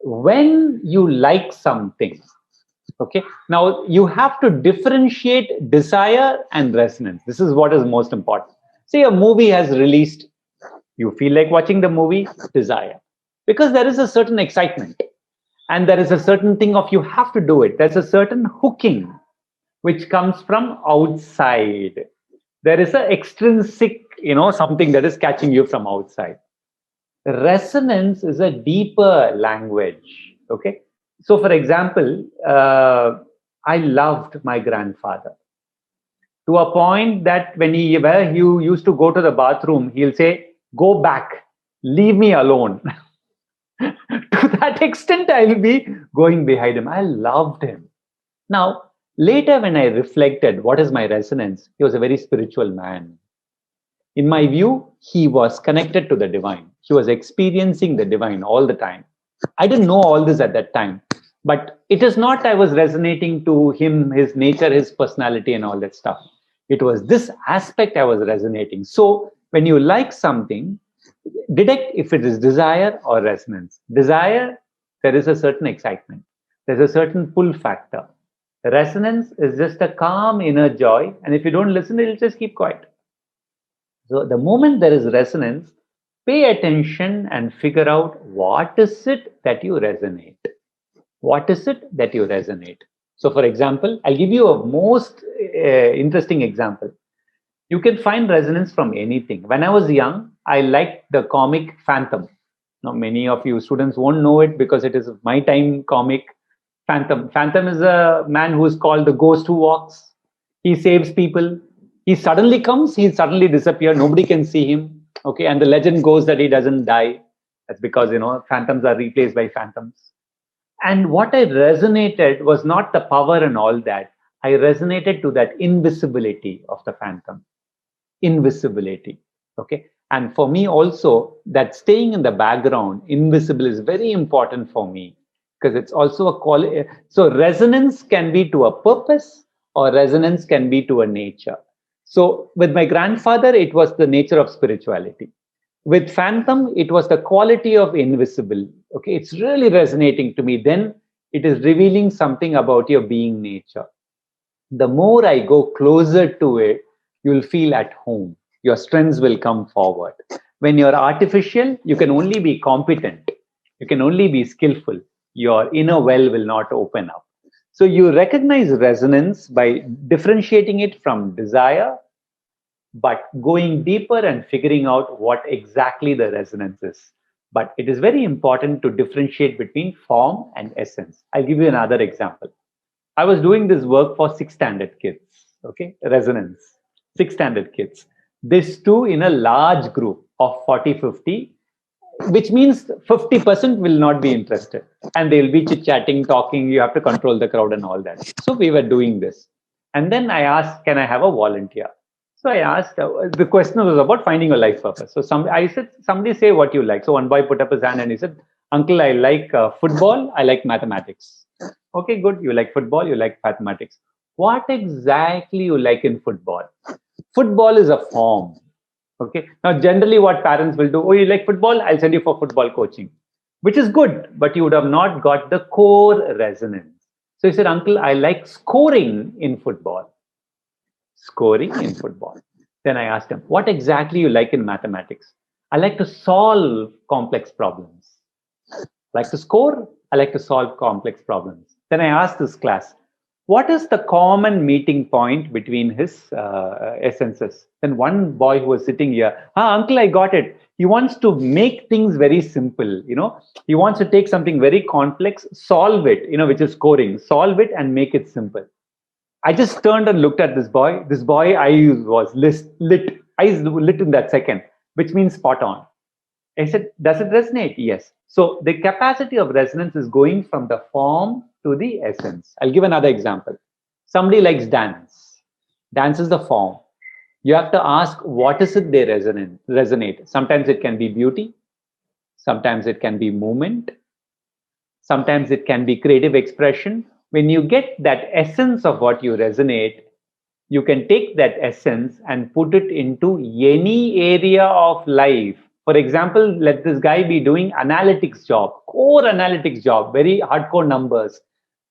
When you like something, okay, now you have to differentiate desire and resonance. This is what is most important. Say a movie has released, you feel like watching the movie, desire, because there is a certain excitement and there is a certain thing of you have to do it. There's a certain hooking which comes from outside. There is an extrinsic, something that is catching you from outside. Resonance is a deeper language. Okay. So, for example, I loved my grandfather to a point that where he used to go to the bathroom, he'll say, "Go back, leave me alone." To that extent, I'll be going behind him. I loved him. Now, later, when I reflected, what is my resonance? He was a very spiritual man. In my view, he was connected to the divine. He was experiencing the divine all the time. I didn't know all this at that time, but it is not I was resonating to him, his nature, his personality, and all that stuff. It was this aspect I was resonating. So when you like something, detect if it is desire or resonance. Desire, there is a certain excitement, there's a certain pull factor. Resonance is just a calm inner joy, and if you don't listen, it'll just keep quiet. So the moment there is resonance, pay attention and figure out what is it that you resonate. What is it that you resonate? So, for example, I'll give you a most interesting example. You can find resonance from anything. When I was young, I liked the comic Phantom. Now, many of you students won't know it because it is my time comic. Phantom. Phantom is a man who is called the ghost who walks. He saves people. He suddenly comes, he suddenly disappears. Nobody can see him. Okay, and the legend goes that he doesn't die. That's because phantoms are replaced by phantoms. And what I resonated was not the power and all that. I resonated to that invisibility of the phantom. Invisibility. Okay. And for me also, that staying in the background, invisible, is very important for me because it's also a quality. So resonance can be to a purpose or resonance can be to a nature. So with my grandfather, it was the nature of spirituality. With Phantom, it was the quality of invisible. Okay, it's really resonating to me. Then it is revealing something about your being nature. The more I go closer to it, you'll feel at home. Your strengths will come forward. When you're artificial, you can only be competent. You can only be skillful. Your inner well will not open up. So you recognize resonance by differentiating it from desire, but going deeper and figuring out what exactly the resonance is. But it is very important to differentiate between form and essence. I'll give you another example. I was doing this work for 6th standard kids, okay? Resonance, 6th standard kids. This too in a large group of 40, 50, which means 50% will not be interested. And they'll be chit-chatting, talking, you have to control the crowd and all that. So we were doing this. And then I asked, can I have a volunteer? So I asked, the question was about finding a life purpose. So I said, somebody say what you like. So one boy put up his hand and he said, Uncle, I like football, I like mathematics. Okay, good. You like football, you like mathematics. What exactly you like in football? Football is a form. Okay. Now, generally, what parents will do, oh, you like football? I'll send you for football coaching, which is good, but you would have not got the core resonance. So he said, Uncle, I like scoring in football. Scoring in football. Then I asked him, what exactly you like in mathematics? I like to solve complex problems. I like to score, I like to solve complex problems. Then I asked this class, what is the common meeting point between his essences? Then one boy who was sitting here, uncle, I got it. He wants to make things very simple. He wants to take something very complex, solve it, which is scoring, solve it and make it simple. I just turned and looked at this boy. This boy, eyes was lit, eyes lit in that second, which means spot on. I said, does it resonate? Yes. So the capacity of resonance is going from the form to the essence. I'll give another example. Somebody likes dance. Dance is the form. You have to ask, what is it they resonate? Sometimes it can be beauty. Sometimes it can be movement. Sometimes it can be creative expression. When you get that essence of what you resonate, you can take that essence and put it into any area of life. For example, let this guy be doing analytics job, core analytics job, very hardcore numbers.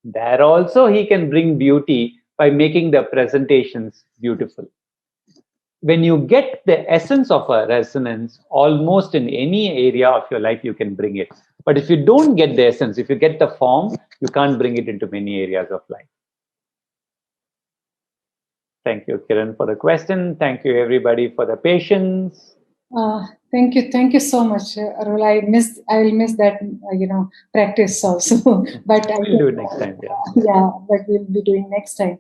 There also he can bring beauty by making the presentations beautiful. When you get the essence of a resonance, almost in any area of your life, you can bring it. But if you don't get the essence, if you get the form, you can't bring it into many areas of life. Thank you, Kiran, for the question. Thank you, everybody, for the patience. Thank you so much, Arul. I will miss that, practice also. But We'll do it next time. Yeah. Yeah, but we'll be doing next time.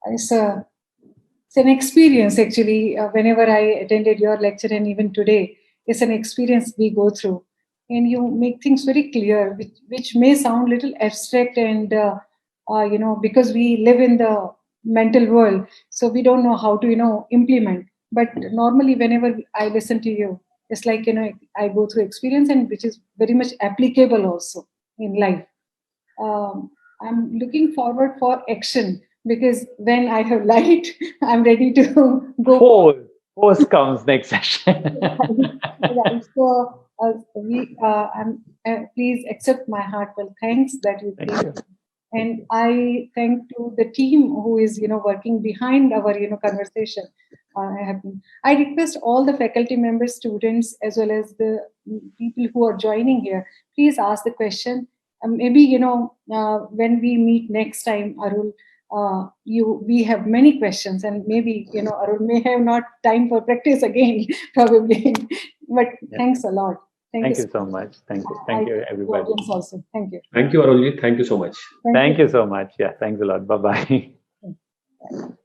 It's an experience actually. Whenever I attended your lecture, and even today, it's an experience we go through, and you make things very clear, which may sound a little abstract, and because we live in the mental world, so we don't know how to implement. But normally, whenever I listen to you, it's like I go through experience, and which is very much applicable also in life. I'm looking forward for action, because when I have light, I'm ready to go. Post comes next session. Right. So please accept my heartfelt thanks that you gave. And I thank to the team who is working behind our conversation. I request all the faculty members, students, as well as the people who are joining here, please ask the question. Maybe when we meet next time, Arul, we have many questions, and maybe Arul may have not time for practice again, probably. But thanks a lot. Thank you so much. Thank you, everybody. Also. Thank you. Thank you, Arulji. Thank you so much. Thank you so much. Yeah, thanks a lot. Bye-bye.